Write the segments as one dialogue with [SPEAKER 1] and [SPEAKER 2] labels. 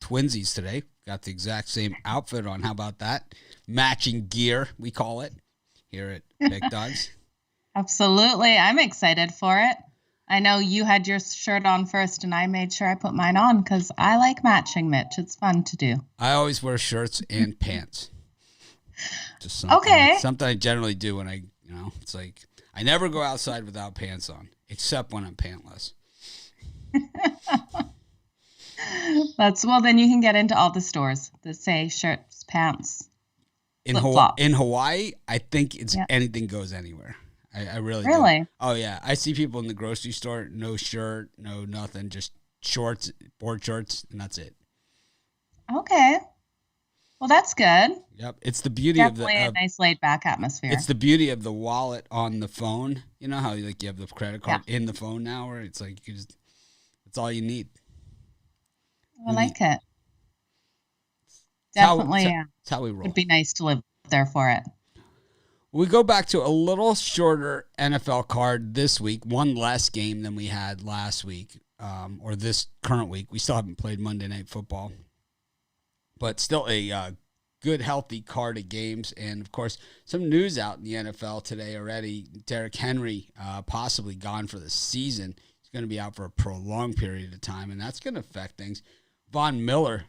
[SPEAKER 1] twinsies today. Got the exact same outfit on. How about that? Matching gear, we call it here at Big Dogs.
[SPEAKER 2] Absolutely. I'm excited for it. I know you had your shirt on first, and I made sure I put mine on because I like matching, Mitch. It's fun to do.
[SPEAKER 1] I always wear shirts and pants. Just something I generally do when it's like I never go outside without pants on, except when I'm pantless.
[SPEAKER 2] Well, then you can get into all the stores that say shirts, pants,
[SPEAKER 1] in Hawaii, I think it's anything goes anywhere. I really do. Oh, yeah. I see people in the grocery store, no shirt, no nothing, just shorts, board shorts, and that's it.
[SPEAKER 2] Okay. Well, that's good.
[SPEAKER 1] Yep. It's the beauty
[SPEAKER 2] Definitely a nice laid-back atmosphere.
[SPEAKER 1] It's the beauty of the wallet on the phone. You know how you have the credit card in the phone now, where it's like it's all you need.
[SPEAKER 2] I like it. Definitely,
[SPEAKER 1] That's how we roll.
[SPEAKER 2] It'd be nice to live there for it.
[SPEAKER 1] We go back to a little shorter NFL card this week, one less game than we had last week, or this current week. We still haven't played Monday Night Football, but still a good, healthy card of games. And, of course, some news out in the NFL today already. Derrick Henry possibly gone for the season. He's going to be out for a prolonged period of time, and that's going to affect things. Von Miller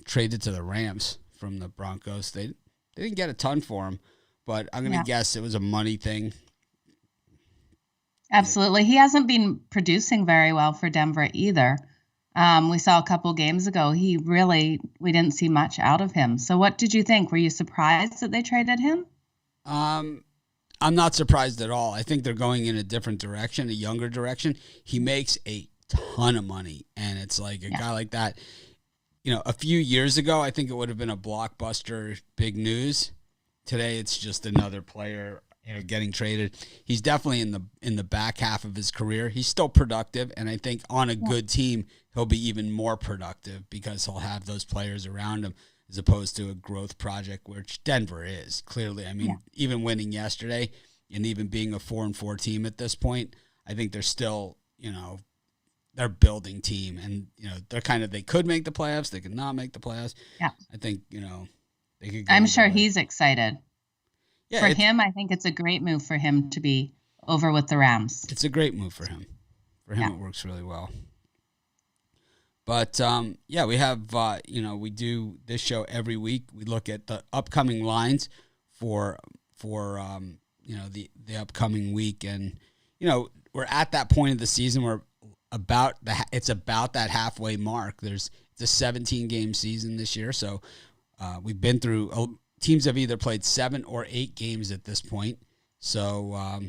[SPEAKER 1] traded to the Rams from the Broncos. They didn't get a ton for him. But I'm going to guess it was a money thing.
[SPEAKER 2] Absolutely. He hasn't been producing very well for Denver either. We saw a couple games ago, we didn't see much out of him. So what did you think? Were you surprised that they traded him?
[SPEAKER 1] I'm not surprised at all. I think they're going in a different direction, a younger direction. He makes a ton of money, and it's like a guy like that. A few years ago, I think it would have been a blockbuster, big news. Today, it's just another player, getting traded. He's definitely in the back half of his career. He's still productive, and I think on a good team, he'll be even more productive because he'll have those players around him as opposed to a growth project, which Denver is clearly. I mean, even winning yesterday and even being a 4-4 team at this point, I think they're still, they're building team, and they could make the playoffs, they could not make the playoffs.
[SPEAKER 2] Yeah,
[SPEAKER 1] I think they could.
[SPEAKER 2] I'm sure he's excited. Yeah, for him, I think it's a great move for him to be over with the Rams.
[SPEAKER 1] It's a great move for him. For him, it works really well. But, we have, we do this show every week. We look at the upcoming lines for the upcoming week. And, we're at that point of the season where it's about that halfway mark. It's a 17-game season this year. So we've been through teams have either played 7 or 8 games at this point. So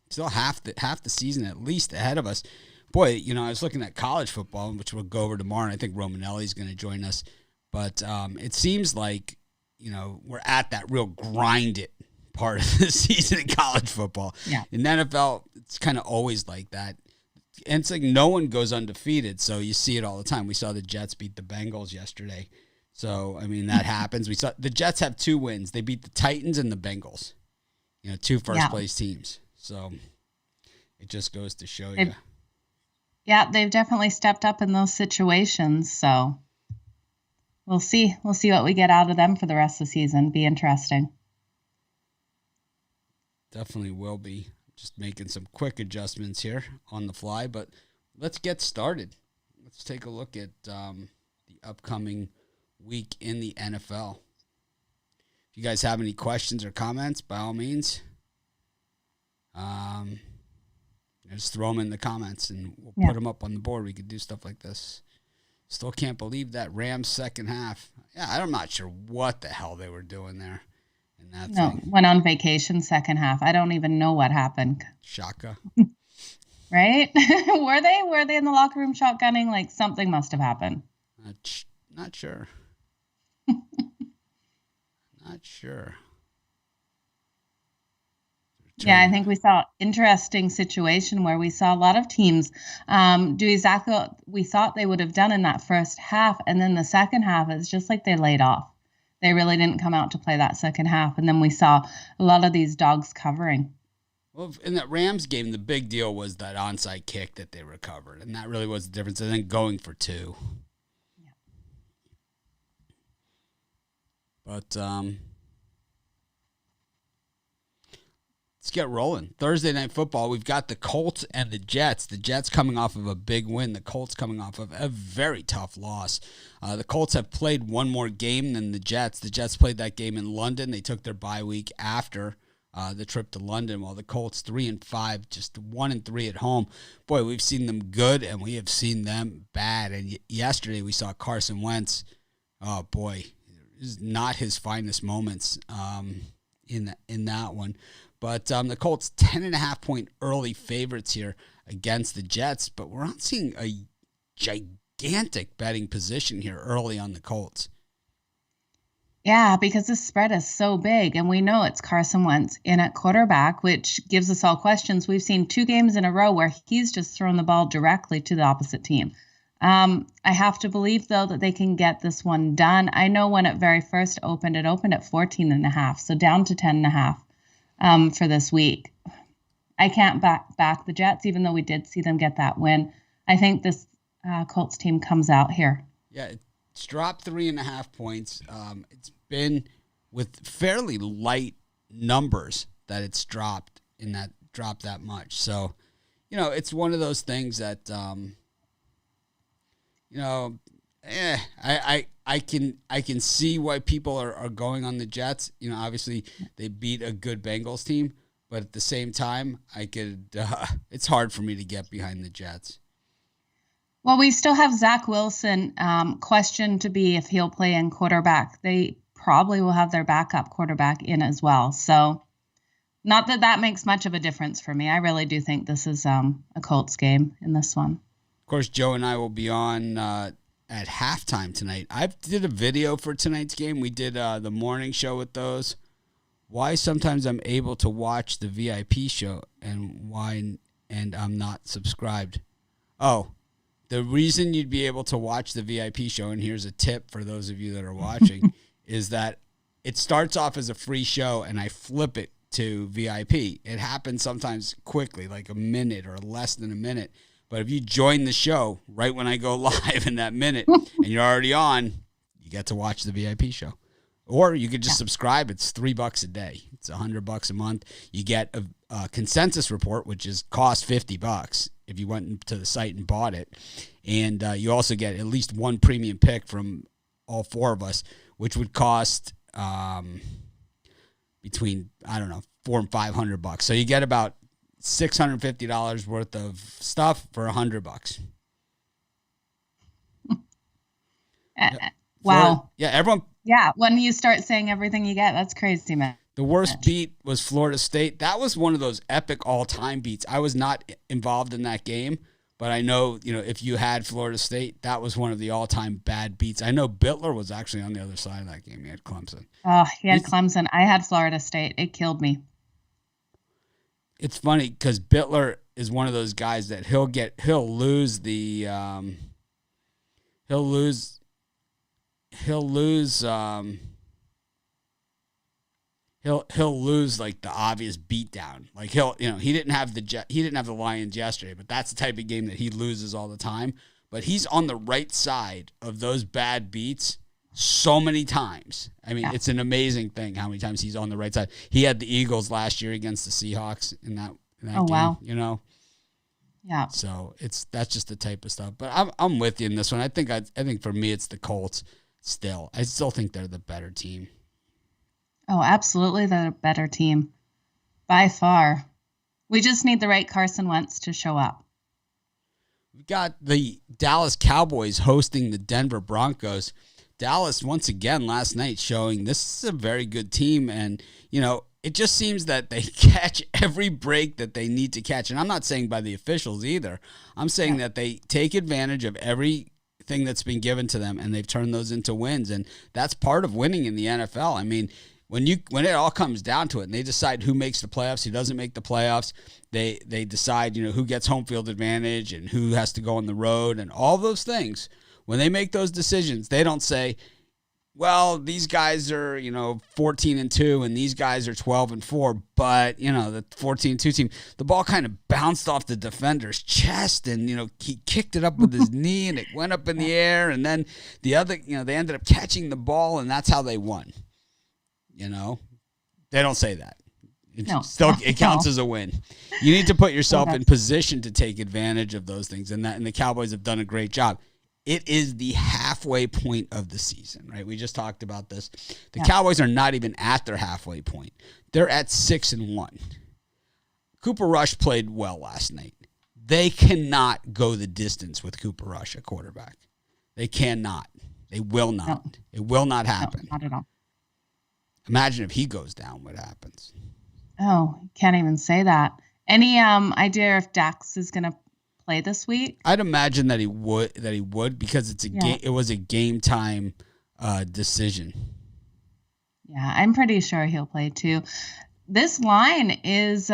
[SPEAKER 1] still half the season at least ahead of us. Boy, I was looking at college football, which we'll go over tomorrow, and I think Romanelli's going to join us. But it seems like, we're at that real grind it part of the season in college football.
[SPEAKER 2] Yeah.
[SPEAKER 1] In the NFL, it's kind of always like that. And it's like no one goes undefeated, so you see it all the time. We saw the Jets beat the Bengals yesterday. So, I mean, that happens. We saw the Jets have 2 wins. They beat the Titans and the Bengals, 2 first-place teams. So, it just goes to show you.
[SPEAKER 2] Yeah, they've definitely stepped up in those situations. So, we'll see. We'll see what we get out of them for the rest of the season. Be interesting.
[SPEAKER 1] Definitely will be. Just making some quick adjustments here on the fly. But let's get started. Let's take a look at the upcoming week in the NFL. If you guys have any questions or comments, by all means, just throw them in the comments and we'll put them up on the board. We could do stuff like this. Still can't believe that Rams second half. Yeah, I'm not sure what the hell they were doing there.
[SPEAKER 2] Went on vacation second half. I don't even know what happened.
[SPEAKER 1] Shaka.
[SPEAKER 2] Right? Were they in the locker room shotgunning? Like something must have happened.
[SPEAKER 1] Not sure. Not sure.
[SPEAKER 2] Yeah, I think we saw an interesting situation where we saw a lot of teams do exactly what we thought they would have done in that first half. And then the second half, it's just like they laid off. They really didn't come out to play that second half. And then we saw a lot of these dogs covering.
[SPEAKER 1] Well, in that Rams game, the big deal was that onside kick that they recovered. And that really was the difference. And then going for 2. But let's get rolling. Thursday Night Football, we've got the Colts and the Jets. The Jets coming off of a big win. The Colts coming off of a very tough loss. The Colts have played one more game than the Jets. The Jets played that game in London. They took their bye week after the trip to London, while the Colts 3-5, just 1-3 at home. Boy, we've seen them good, and we have seen them bad. And yesterday we saw Carson Wentz. Oh, boy, this is not his finest moments in that one. But the Colts 10.5-point early favorites here against the Jets, but we're not seeing a gigantic betting position here early on the Colts.
[SPEAKER 2] Yeah, because the spread is so big, and we know it's Carson Wentz in at quarterback, which gives us all questions. We've seen 2 games in a row where he's just thrown the ball directly to the opposite team. I have to believe, though, that they can get this one done. I know when it very first opened, it opened at 14.5, so down to 10.5. For this week. I can't back the Jets, even though we did see them get that win. I think this Colts team comes out here.
[SPEAKER 1] Yeah, it's dropped 3.5 points. It's been with fairly light numbers that it's dropped that much. So, it's one of those things that, I can see why people are going on the Jets. Obviously they beat a good Bengals team, but at the same time, it's hard for me to get behind the Jets.
[SPEAKER 2] Well, we still have Zach Wilson questioned to be if he'll play in quarterback. They probably will have their backup quarterback in as well. So not that makes much of a difference for me. I really do think this is a Colts game in this one.
[SPEAKER 1] Of course, Joe and I will be on at halftime tonight. I did a video for tonight's game. We did the morning show with those. Why sometimes I'm able to watch the VIP show and I'm not subscribed. Oh, the reason you'd be able to watch the VIP show, and here's a tip for those of you that are watching, is that it starts off as a free show and I flip it to VIP. It happens sometimes quickly, like a minute or less than a minute. But if you join the show right when I go live in that minute and you're already on, you get to watch the VIP show. Or you could just subscribe. It's $3 a day. It's $100 a month. You get a consensus report, which cost $50 if you went to the site and bought it. And you also get at least one premium pick from all 4 of us, which would cost between, $400 and $500. So you get about $650 worth of stuff for $100.
[SPEAKER 2] Wow.
[SPEAKER 1] Everyone.
[SPEAKER 2] Yeah, when you start saying everything you get, that's crazy, man.
[SPEAKER 1] The worst beat was Florida State. That was one of those epic all-time beats. I was not involved in that game, but I know, if you had Florida State, that was one of the all-time bad beats. I know Bittler was actually on the other side of that game. He had Clemson.
[SPEAKER 2] Oh, he had Clemson. I had Florida State. It killed me.
[SPEAKER 1] It's funny because Bittler is one of those guys that he'll lose like the obvious beatdown. Like he didn't have the Lions yesterday, but that's the type of game that he loses all the time. But he's on the right side of those bad beats so many times. I mean, It's an amazing thing how many times he's on the right side. He had the Eagles last year against the Seahawks in that game.
[SPEAKER 2] Wow.
[SPEAKER 1] Yeah. So that's just the type of stuff. But I'm with you in this one. I think for me it's the Colts still. I still think they're the better team.
[SPEAKER 2] Oh, absolutely, they're a better team by far. We just need the right Carson Wentz to show up.
[SPEAKER 1] We've got the Dallas Cowboys hosting the Denver Broncos. Dallas, once again, last night showing this is a very good team. And, it just seems that they catch every break that they need to catch. And I'm not saying by the officials either. I'm saying that they take advantage of everything that's been given to them, and they've turned those into wins. And that's part of winning in the NFL. I mean, when it all comes down to it, and they decide who makes the playoffs, who doesn't make the playoffs, they decide, who gets home field advantage and who has to go on the road and all those things. When they make those decisions, they don't say, well, these guys are, 14-2 and these guys are 12-4, but, the 14-2 team, the ball kind of bounced off the defender's chest and, he kicked it up with his knee and it went up in the air. And then the other, they ended up catching the ball and that's how they won. You know, they don't say that. It counts as a win. You need to put yourself in position to take advantage of those things, and the Cowboys have done a great job. It is the halfway point of the season, right? We just talked about this. The Cowboys are not even at their halfway point. They're at 6-1. Cooper Rush played well last night. They cannot go the distance with Cooper Rush at quarterback. They cannot. They will not. No. It will not happen.
[SPEAKER 2] No, not at all.
[SPEAKER 1] Imagine if he goes down, what happens?
[SPEAKER 2] Oh, can't even say that. Any idea if Dax is going to play this week?
[SPEAKER 1] I'd imagine that he would because it's it was a game time decision.
[SPEAKER 2] Yeah, I'm pretty sure he'll play too. This line is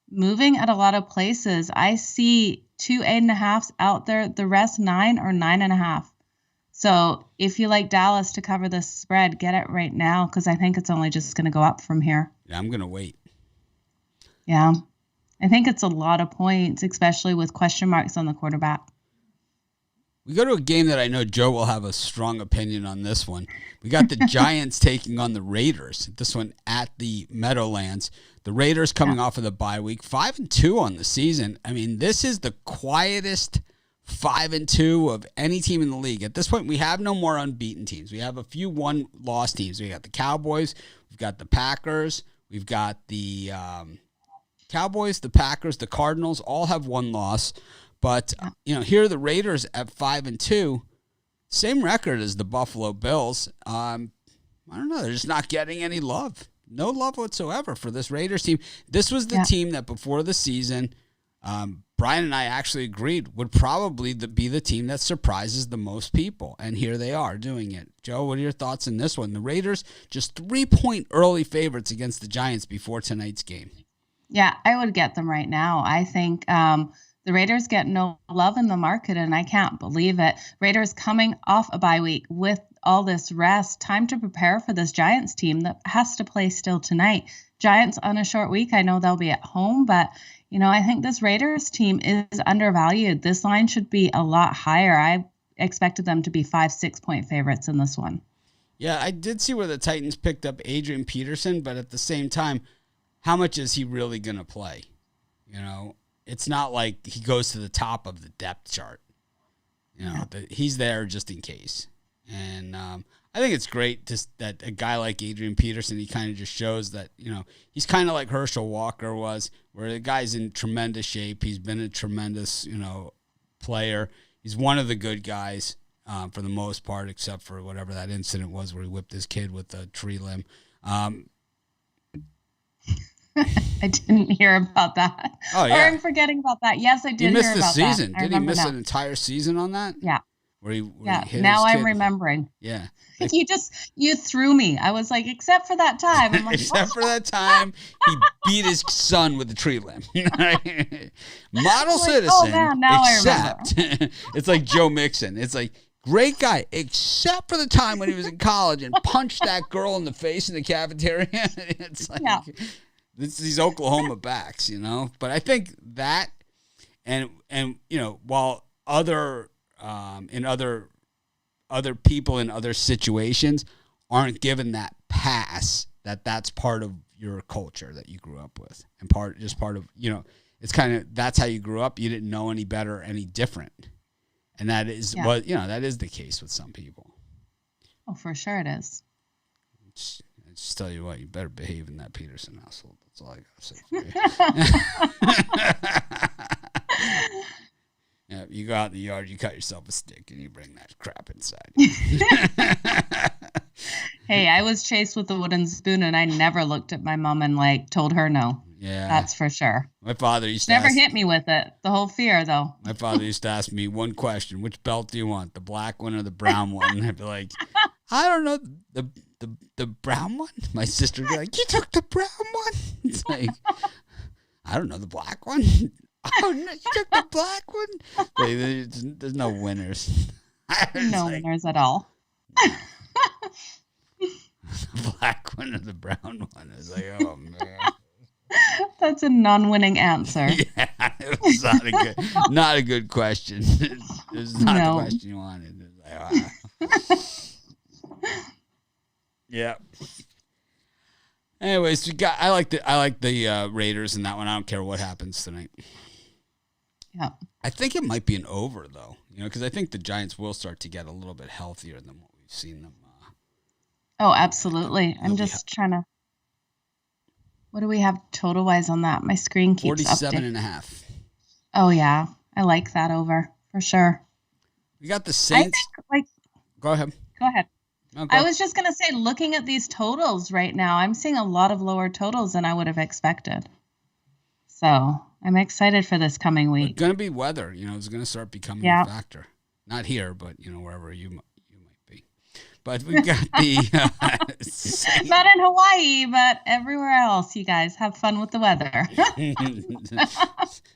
[SPEAKER 2] moving at a lot of places. I see 2 8.5s out there. The rest 9 or 9.5. So if you like Dallas to cover this spread, get it right now because I think it's only just going to go up from here.
[SPEAKER 1] Yeah, I'm going to wait.
[SPEAKER 2] Yeah. I think it's a lot of points, especially with question marks on the quarterback.
[SPEAKER 1] We go to a game that I know Joe will have a strong opinion on this one. We got the Giants taking on the Raiders. This one at the Meadowlands. The Raiders coming off of the bye week, 5-2 on the season. I mean, this is the quietest 5-2 of any team in the league. At this point, we have no more unbeaten teams. We have a few one-loss teams. We got the Cowboys. We've got the Packers. We've got the Cowboys, the Packers, the Cardinals. All have one loss. But, here are the Raiders at 5-2. Same record as the Buffalo Bills. I don't know. They're just not getting any love. No love whatsoever for this Raiders team. This was the team that before the season, Brian and I actually agreed would probably be the team that surprises the most people. And here they are doing it. Joe, what are your thoughts on this one? The Raiders just 3-point early favorites against the Giants before tonight's game.
[SPEAKER 2] Yeah, I would get them right now. I think the Raiders get no love in the market, and I can't believe it. Raiders coming off a bye week with all this rest, time to prepare for this Giants team that has to play still tonight. Giants on a short week. I know they'll be at home, but, I think this Raiders team is undervalued. This line should be a lot higher. I expected them to be 5-6 point favorites in this one.
[SPEAKER 1] Yeah, I did see where the Titans picked up Adrian Peterson, but at the same time, how much is he really going to play? It's not like he goes to the top of the depth chart. He's there just in case. And I think it's great that a guy like Adrian Peterson, he kind of just shows that, he's kind of like Herschel Walker was, where the guy's in tremendous shape. He's been a tremendous, player. He's one of the good guys for the most part, except for whatever that incident was where he whipped his kid with a tree limb.
[SPEAKER 2] I didn't hear about that.
[SPEAKER 1] Oh, yeah.
[SPEAKER 2] Or I'm forgetting about that. Yes, I did hear about that.
[SPEAKER 1] He missed the season. Did he miss an entire season on that?
[SPEAKER 2] Yeah.
[SPEAKER 1] Where he hit
[SPEAKER 2] now
[SPEAKER 1] his
[SPEAKER 2] I'm
[SPEAKER 1] kid?
[SPEAKER 2] Remembering.
[SPEAKER 1] Yeah.
[SPEAKER 2] You threw me. I was like, except for that time. I'm like,
[SPEAKER 1] except for that time, he beat his son with a tree limb. Model citizen.
[SPEAKER 2] Oh, man, now
[SPEAKER 1] except,
[SPEAKER 2] I remember.
[SPEAKER 1] It's like Joe Mixon. It's like, great guy, except for the time when he was in college and punched that girl in the face in the cafeteria. It's like, these Oklahoma backs, But I think that, and while other people in other situations aren't given that pass, that's part of your culture that you grew up with, and part of it's kind of, that's how you grew up. You didn't know any better, any different, and that is that is the case with some people.
[SPEAKER 2] Oh, for sure it is.
[SPEAKER 1] Just tell you what, you better behave in that Peterson household. That's all I gotta say for you. Yeah, you go out in the yard, you cut yourself a stick, and you bring that crap inside.
[SPEAKER 2] Hey, I was chased with a wooden spoon, and I never looked at my mom and told her no.
[SPEAKER 1] Yeah,
[SPEAKER 2] that's for sure.
[SPEAKER 1] My father used to
[SPEAKER 2] never hit me with it. The whole fear, though.
[SPEAKER 1] My father used to ask me one question: which belt do you want, the black one or the brown one? And I'd be like, I don't know, the brown one. My sister would be like, you took the brown one. It's like, I don't know, the black one. Oh, no, you took the black one? There's no winners.
[SPEAKER 2] No winners at all.
[SPEAKER 1] The black one or the brown one? I was like, oh, man.
[SPEAKER 2] That's a non-winning answer.
[SPEAKER 1] Yeah, it was not a good question. It was not the question you wanted. It was like, yeah. Anyways, I like the Raiders in that one. I don't care what happens tonight.
[SPEAKER 2] Yeah.
[SPEAKER 1] I think it might be an over though, because I think the Giants will start to get a little bit healthier than what we've seen them.
[SPEAKER 2] Oh, absolutely. I'm just trying to. What do we have total wise on that? My screen keeps
[SPEAKER 1] 47.5.
[SPEAKER 2] Oh yeah, I like that over for sure.
[SPEAKER 1] We got the Saints.
[SPEAKER 2] I think,
[SPEAKER 1] go ahead.
[SPEAKER 2] Go ahead.
[SPEAKER 1] No,
[SPEAKER 2] I was just gonna say, looking at these totals right now, I'm seeing a lot of lower totals than I would have expected. So I'm excited for this coming week.
[SPEAKER 1] It's gonna be weather. It's gonna start becoming a factor. Not here, but wherever you might be. But we got the
[SPEAKER 2] not in Hawaii, but everywhere else. You guys have fun with the weather.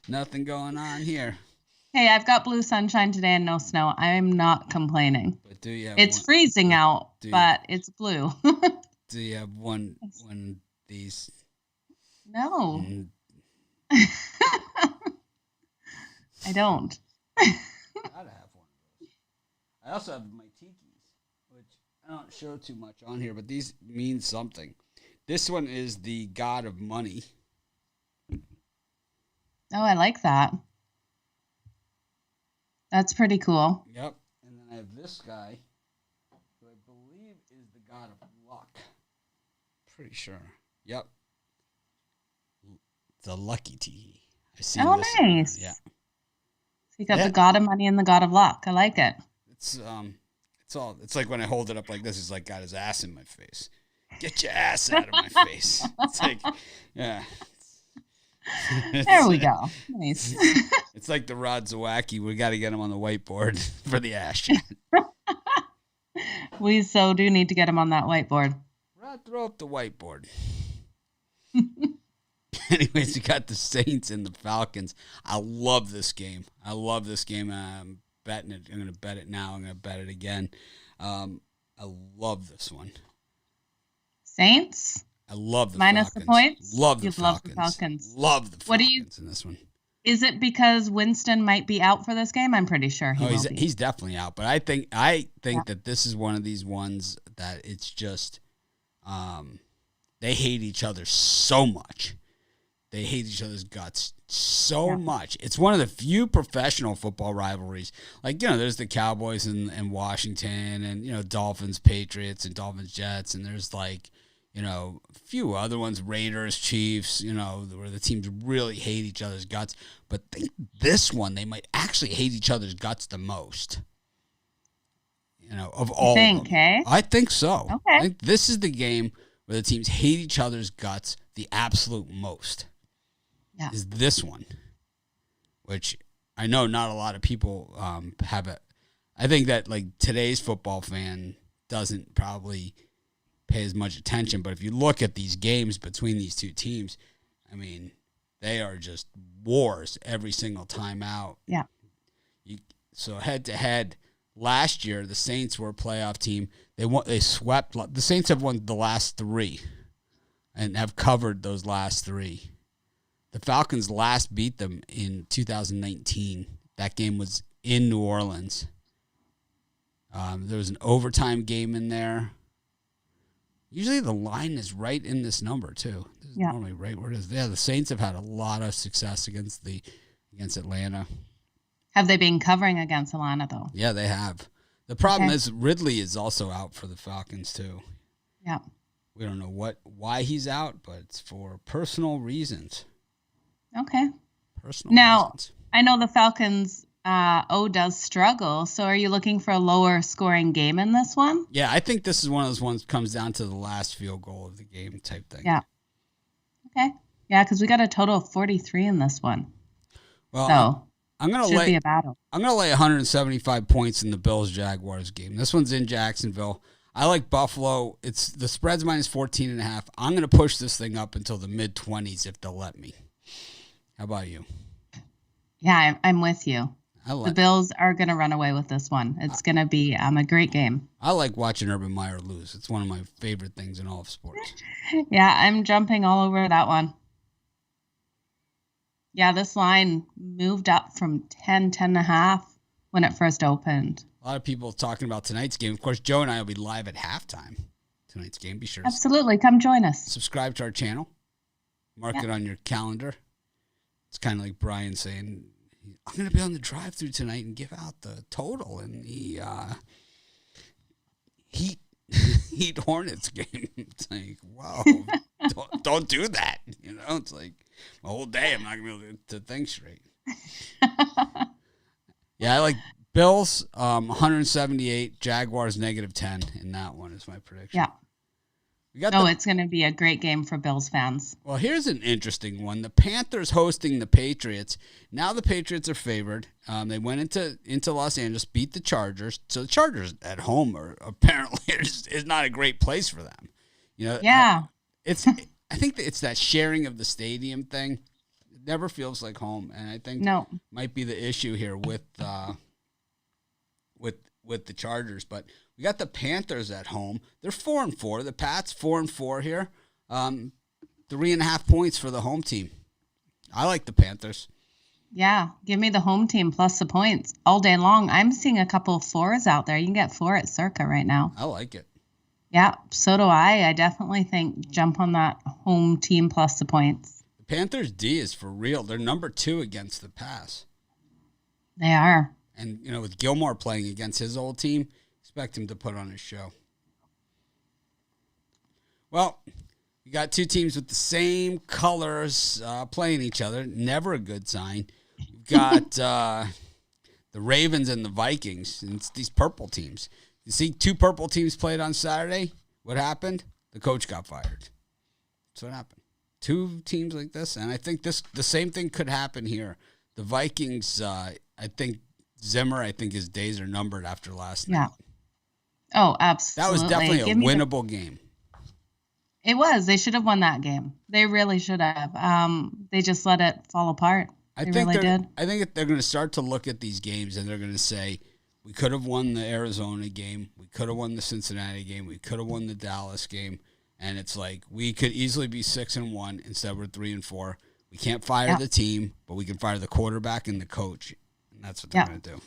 [SPEAKER 1] Nothing going on here.
[SPEAKER 2] Hey, I've got blue sunshine today and no snow. I'm not complaining.
[SPEAKER 1] But do you have
[SPEAKER 2] it's freezing out, but it's blue.
[SPEAKER 1] Do you have one of these?
[SPEAKER 2] No. I don't.
[SPEAKER 1] Gotta have one of those. I also have my tikis, which I don't show too much on here, but these mean something. This one is the god of money.
[SPEAKER 2] Oh, I like that. That's pretty cool.
[SPEAKER 1] Yep. And then I have this guy, who I believe is the god of luck. Pretty sure. Yep. The lucky tiki. I see.
[SPEAKER 2] Oh, nice.
[SPEAKER 1] Yeah.
[SPEAKER 2] So you got the god of money and the god of luck. I like it.
[SPEAKER 1] It's like when I hold it up like this, it's like got his ass in my face. Get your ass out of my face. It's like, yeah.
[SPEAKER 2] There we go. Nice.
[SPEAKER 1] It's like the Rod Zawacki. We got to get him on the whiteboard for the ash.
[SPEAKER 2] We so do need to get him on that whiteboard.
[SPEAKER 1] Rod, throw up the whiteboard. Anyways, we got the Saints and the Falcons. I love this game. I'm betting it. I'm going to bet it now. I'm going to bet it again. I love this one.
[SPEAKER 2] Saints?
[SPEAKER 1] I love the
[SPEAKER 2] Minus
[SPEAKER 1] Falcons.
[SPEAKER 2] the points?
[SPEAKER 1] Love the
[SPEAKER 2] Falcons.
[SPEAKER 1] Love the Falcons in this one.
[SPEAKER 2] Is it because Winston might be out for this game? I'm pretty sure
[SPEAKER 1] he's definitely out. But I think that this is one of these ones that it's just they hate each other so much. They hate each other's guts so much. It's one of the few professional football rivalries. Like, there's the Cowboys and Washington and, Dolphins, Patriots and Dolphins, Jets. And there's like, a few other ones, Raiders, Chiefs, where the teams really hate each other's guts. But this one, they might actually hate each other's guts the most. Of all.
[SPEAKER 2] You think, eh?
[SPEAKER 1] I think so.
[SPEAKER 2] Okay.
[SPEAKER 1] I think this is the game where the teams hate each other's guts the absolute most.
[SPEAKER 2] Yeah.
[SPEAKER 1] Is this one, which I know not a lot of people have it. I think that like today's football fan doesn't probably pay as much attention, but if you look at these games between these two teams, I mean, they are just wars every single time out.
[SPEAKER 2] Yeah.
[SPEAKER 1] So head to head, last year the Saints were a playoff team. They swept. The Saints have won the last three, and have covered those last three. The Falcons last beat them in 2019. That game was in New Orleans. There was an overtime game in there. Usually the line is right in this number too. This is normally right where it is. Yeah, the Saints have had a lot of success against Atlanta.
[SPEAKER 2] Have they been covering against Atlanta though?
[SPEAKER 1] Yeah, they have. The problem is Ridley is also out for the Falcons too.
[SPEAKER 2] Yeah.
[SPEAKER 1] We don't know why he's out, but it's for personal reasons.
[SPEAKER 2] Okay.
[SPEAKER 1] Personal reasons.
[SPEAKER 2] I know the Falcons does struggle, so are you looking for a lower scoring game in this one?
[SPEAKER 1] Yeah, I think this is one of those ones that comes down to the last field goal of the game type thing.
[SPEAKER 2] Yeah. Okay. Yeah, because we got a total of 43 in this one.
[SPEAKER 1] Well,
[SPEAKER 2] so
[SPEAKER 1] I'm gonna
[SPEAKER 2] should be a battle.
[SPEAKER 1] I'm gonna lay 175 points in the Bills Jaguars game. This one's in Jacksonville. I like Buffalo. The spread's minus 14.5. I'm gonna push this thing up until the mid-20s if they'll let me. How about you?
[SPEAKER 2] Yeah, I'm with you. The Bills are going to run away with this one. It's going to be a great game.
[SPEAKER 1] I like watching Urban Meyer lose. It's one of my favorite things in all of sports.
[SPEAKER 2] Yeah, I'm jumping all over that one. Yeah, this line moved up from 10.5 when it first opened.
[SPEAKER 1] A lot of people talking about tonight's game. Of course, Joe and I will be live at halftime tonight's game. Be sure to
[SPEAKER 2] Absolutely. Come join us.
[SPEAKER 1] subscribe to our channel. Mark it on your calendar. It's kind of like Brian saying, I'm going to be on the drive-thru tonight and give out the total in the Heat Hornets game. It's like, wow, don't do that. It's like my whole day I'm not going to be able to think straight. Yeah, I like Bills 178, Jaguars -10 in that one is my prediction.
[SPEAKER 2] Yeah. It's going to be a great game for Bills fans.
[SPEAKER 1] Well, here's an interesting one. The Panthers hosting the Patriots. Now the Patriots are favored. They went into Los Angeles, beat the Chargers. So the Chargers at home are apparently is not a great place for them.
[SPEAKER 2] Yeah.
[SPEAKER 1] I think that it's that sharing of the stadium thing. It never feels like home, and I think might be the issue here with the Chargers, but we got the Panthers at home. They're 4-4. The Pats 4-4 here. 3.5 points for the home team. I like the Panthers.
[SPEAKER 2] Yeah, give me the home team plus the points all day long. I'm seeing a couple of 4s out there. You can get 4 at Circa right now.
[SPEAKER 1] I like it.
[SPEAKER 2] Yeah, so do I. I definitely think jump on that home team plus the points.
[SPEAKER 1] The Panthers D is for real. They're number 2 against the pass.
[SPEAKER 2] They are.
[SPEAKER 1] And, with Gilmore playing against his old team, expect him to put on his show. Well, you got 2 teams with the same colors playing each other. Never a good sign. You've got the Ravens and the Vikings, and it's these purple teams. You see 2 purple teams played on Saturday. What happened? The coach got fired. That's what happened. 2 teams like this, and I think the same thing could happen here. The Vikings, I think Zimmer, his days are numbered after last night.
[SPEAKER 2] Yeah. Oh, absolutely.
[SPEAKER 1] That was definitely a winnable game.
[SPEAKER 2] It was. They should have won that game. They really should have. They just let it fall apart.
[SPEAKER 1] I think they're going to start to look at these games and they're going to say, we could have won the Arizona game. We could have won the Cincinnati game. We could have won the Dallas game. And it's like, we could easily be 6-1 instead we're 3-4. We can't fire the team, but we can fire the quarterback and the coach. And that's what they're going to do.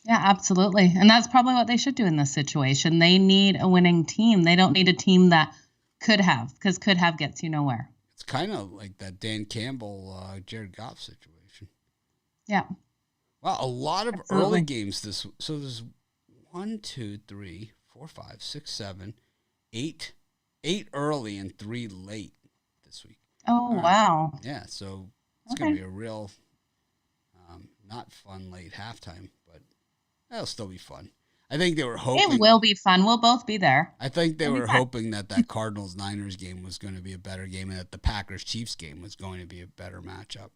[SPEAKER 2] Yeah, absolutely. And that's probably what they should do in this situation. They need a winning team. They don't need a team that could have, because could have gets you nowhere.
[SPEAKER 1] It's kind of like that Dan Campbell, Jared Goff situation.
[SPEAKER 2] Yeah.
[SPEAKER 1] Well, a lot of early games so there's 1, 2, 3, 4, 5, 6, 7, 8 early and 3 late this week.
[SPEAKER 2] Oh, wow.
[SPEAKER 1] Yeah, so it's going to be a real not fun late halftime, but that'll still be fun. I think they were hoping.
[SPEAKER 2] It will be fun. We'll both be there.
[SPEAKER 1] I think they were hoping that Cardinals-Niners game was going to be a better game and that the Packers-Chiefs game was going to be a better matchup.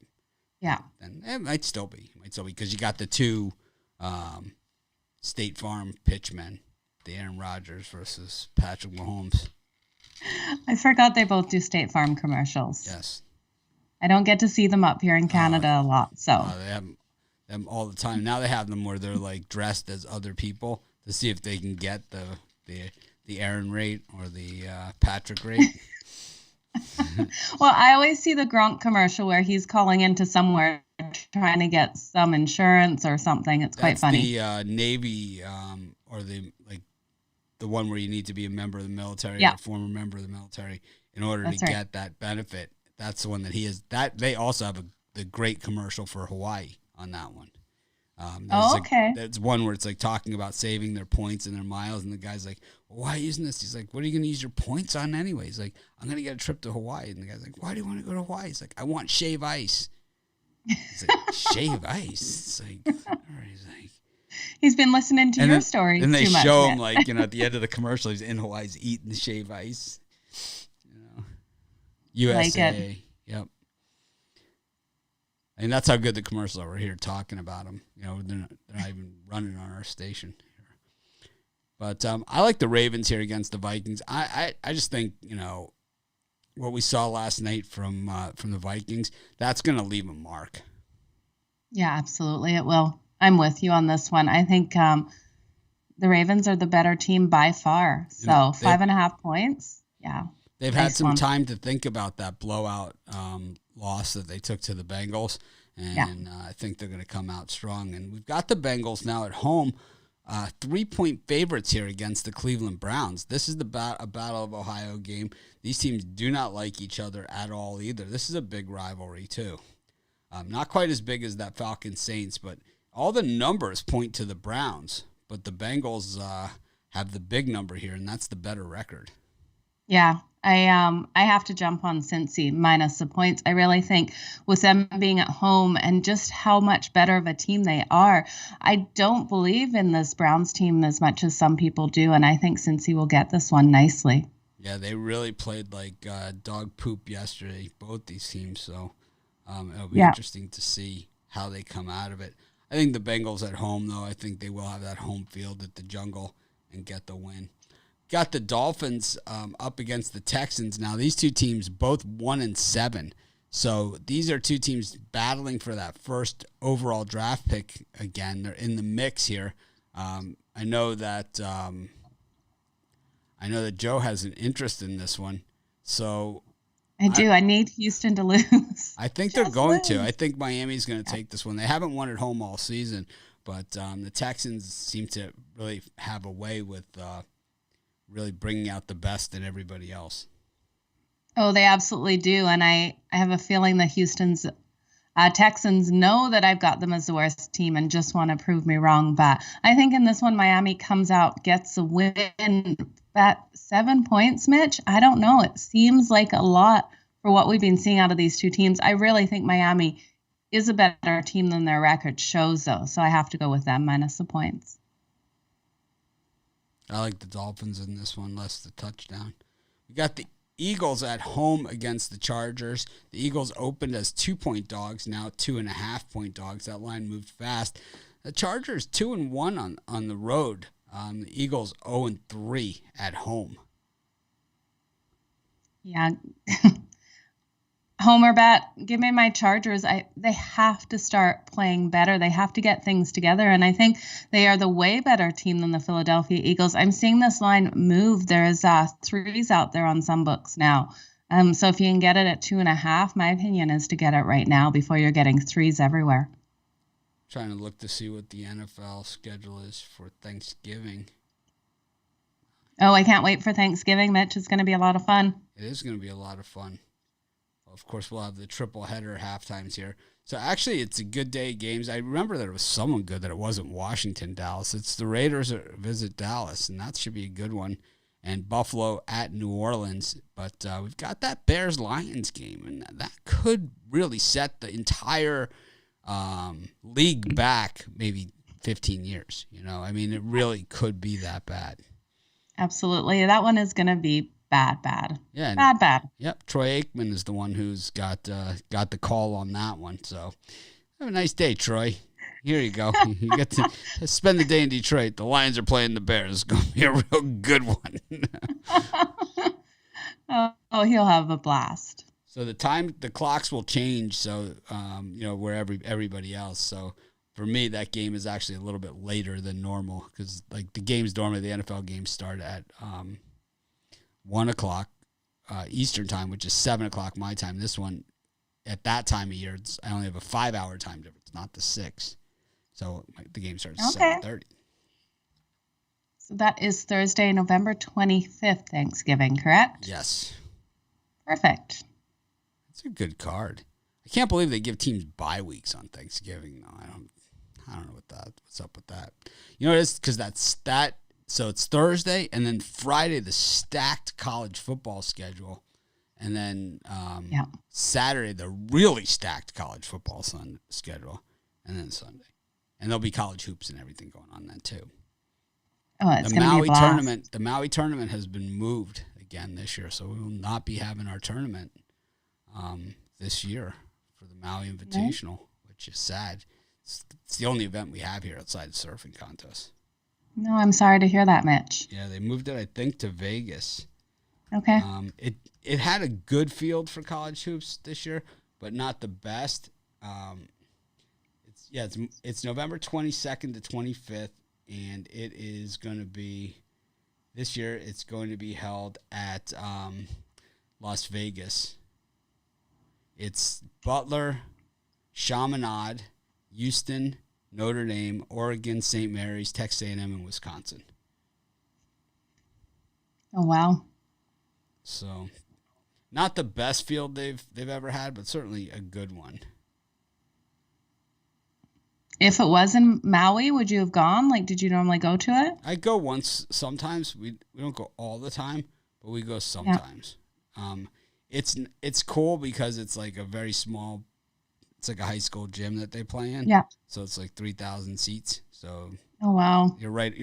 [SPEAKER 2] Yeah.
[SPEAKER 1] And it might still be. Because you got the 2 State Farm pitchmen, the Aaron Rodgers versus Patrick Mahomes.
[SPEAKER 2] I forgot they both do State Farm commercials.
[SPEAKER 1] Yes.
[SPEAKER 2] I don't get to see them up here in Canada a lot, so.
[SPEAKER 1] They have them all the time. Now they have them where they're like dressed as other people to see if they can get the Aaron rate or the Patrick rate.
[SPEAKER 2] Well, I always see the Gronk commercial where he's calling into somewhere trying to get some insurance or something. It's quite funny.
[SPEAKER 1] The Navy or the one where you need to be a member of the military or a former member of the military in order to get that benefit. That's the one that he is. That they also have the great commercial for Hawaii on that one.
[SPEAKER 2] Okay.
[SPEAKER 1] That's one where it's like talking about saving their points and their miles, and the guy's like, well, "Why are you using this?" He's like, "What are you going to use your points on anyway?" He's like, "I'm going to get a trip to Hawaii," and the guy's like, "Why do you want to go to Hawaii?" He's like, "I want shave ice." He's like, "Shave ice?" It's like, all right. He's like,
[SPEAKER 2] he's been listening to your stories.
[SPEAKER 1] And they
[SPEAKER 2] too much
[SPEAKER 1] show him at the end of the commercial, he's in Hawaii, he's eating the shave ice. USA. Like it. Yep. And that's how good the commercials are. We're here talking about them. They're not even running on our station here. But I like the Ravens here against the Vikings. I just think, what we saw last night from the Vikings, that's going to leave a mark.
[SPEAKER 2] Yeah, absolutely. It will. I'm with you on this one. I think the Ravens are the better team by far. So 5.5 points. Yeah.
[SPEAKER 1] They've had some time to think about that blowout loss that they took to the Bengals, and I think they're going to come out strong. And we've got the Bengals now at home. 3-point favorites here against the Cleveland Browns. This is a Battle of Ohio game. These teams do not like each other at all either. This is a big rivalry too. Not quite as big as that Falcons-Saints, but all the numbers point to the Browns. But the Bengals have the big number here, and that's the better record.
[SPEAKER 2] Yeah, I have to jump on Cincy minus the points. I really think with them being at home and just how much better of a team they are, I don't believe in this Browns team as much as some people do, and I think Cincy will get this one nicely.
[SPEAKER 1] Yeah, they really played like dog poop yesterday, both these teams, so it'll be interesting to see how they come out of it. I think the Bengals at home, though, I think they will have that home field at the Jungle and get the win. Got the Dolphins up against the Texans. Now, these two teams both 1-7. So these are two teams battling for that first overall draft pick again. They're in the mix here. I know that Joe has an interest in this one. So
[SPEAKER 2] I do. I need Houston to lose.
[SPEAKER 1] I think they're going to. I think Miami's going to take this one. They haven't won at home all season, but the Texans seem to really have a way with really bringing out the best in everybody else.
[SPEAKER 2] Oh, they absolutely do. And I have a feeling the Texans know that I've got them as the worst team and just want to prove me wrong. But I think in this one, Miami comes out, gets a win. At 7 points, Mitch, I don't know. It seems like a lot for what we've been seeing out of these two teams. I really think Miami is a better team than their record shows, though. So I have to go with them minus the points.
[SPEAKER 1] I like the Dolphins in this one, less the touchdown. We got the Eagles at home against the Chargers. The Eagles opened as 2-point dogs, now 2.5-point dogs. That line moved fast. The Chargers 2-1 on the road. The Eagles 0-3 at home.
[SPEAKER 2] Yeah. Homer bet, give me my Chargers. They have to start playing better. They have to get things together. And I think they are the way better team than the Philadelphia Eagles. I'm seeing this line move. There's 3s out there on some books now. So if you can get it at 2.5, my opinion is to get it right now before you're getting 3s everywhere.
[SPEAKER 1] Trying to look to see what the NFL schedule is for Thanksgiving.
[SPEAKER 2] Oh, I can't wait for Thanksgiving, Mitch. It's going to be a lot of fun.
[SPEAKER 1] It is going to be a lot of fun. Well, of course, we'll have the triple header halftimes here. So actually, it's a good day of games. I remember there was someone good that it wasn't Washington, Dallas. It's the Raiders that visit Dallas, and that should be a good one. And Buffalo at New Orleans. But we've got that Bears-Lions game, and that could really set the entire league back maybe 15 years. I mean, it really could be that bad.
[SPEAKER 2] Absolutely. That one is going to be bad.
[SPEAKER 1] Yeah.
[SPEAKER 2] Bad.
[SPEAKER 1] Yep. Troy Aikman is the one who's got the call on that one. So have a nice day, Troy. Here you go. You get to spend the day in Detroit. The Lions are playing the Bears. It's going to be a real good one.
[SPEAKER 2] Oh, he'll have a blast.
[SPEAKER 1] So the clocks will change. So, where everybody else. So for me, that game is actually a little bit later than normal because like the games normally, the NFL games start at 1:00 Eastern time, which is 7:00 my time. This one at that time of year, I only have a 5-hour time difference, not the 6. So the game starts at 7:30.
[SPEAKER 2] So that is Thursday, November 25th, Thanksgiving, correct?
[SPEAKER 1] Yes.
[SPEAKER 2] Perfect.
[SPEAKER 1] It's a good card. I can't believe they give teams bye weeks on Thanksgiving. No, I don't know what's up with that. You know what it is? Because that's that. So it's Thursday and then Friday, the stacked college football schedule. And then Saturday, the really stacked college football schedule. And then Sunday. And there'll be college hoops and everything going on then too.
[SPEAKER 2] Oh, it's going to be a blast.
[SPEAKER 1] The Maui tournament has been moved again this year. So we will not be having our tournament this year for the Maui Invitational, which is sad. It's the only event we have here outside the surfing contest.
[SPEAKER 2] No, I'm sorry to hear that, Mitch.
[SPEAKER 1] Yeah, they moved it, I think, to Vegas.
[SPEAKER 2] Okay.
[SPEAKER 1] It had a good field for college hoops this year, but not the best. It's November 22nd to 25th, and it is going to be this year. It's going to be held at Las Vegas. It's Butler, Chaminade, Houston, Notre Dame, Oregon, St. Mary's, Texas A&M, and Wisconsin.
[SPEAKER 2] Oh, wow.
[SPEAKER 1] So, not the best field they've ever had, but certainly a good one.
[SPEAKER 2] If it was in Maui, would you have gone? Like, did you normally go to it?
[SPEAKER 1] I go once sometimes. We don't go all the time, but we go sometimes. Yeah. It's cool because it's like a very small, it's like a high school gym that they play in.
[SPEAKER 2] Yeah.
[SPEAKER 1] So it's like 3,000 seats. So
[SPEAKER 2] oh wow,
[SPEAKER 1] you're right.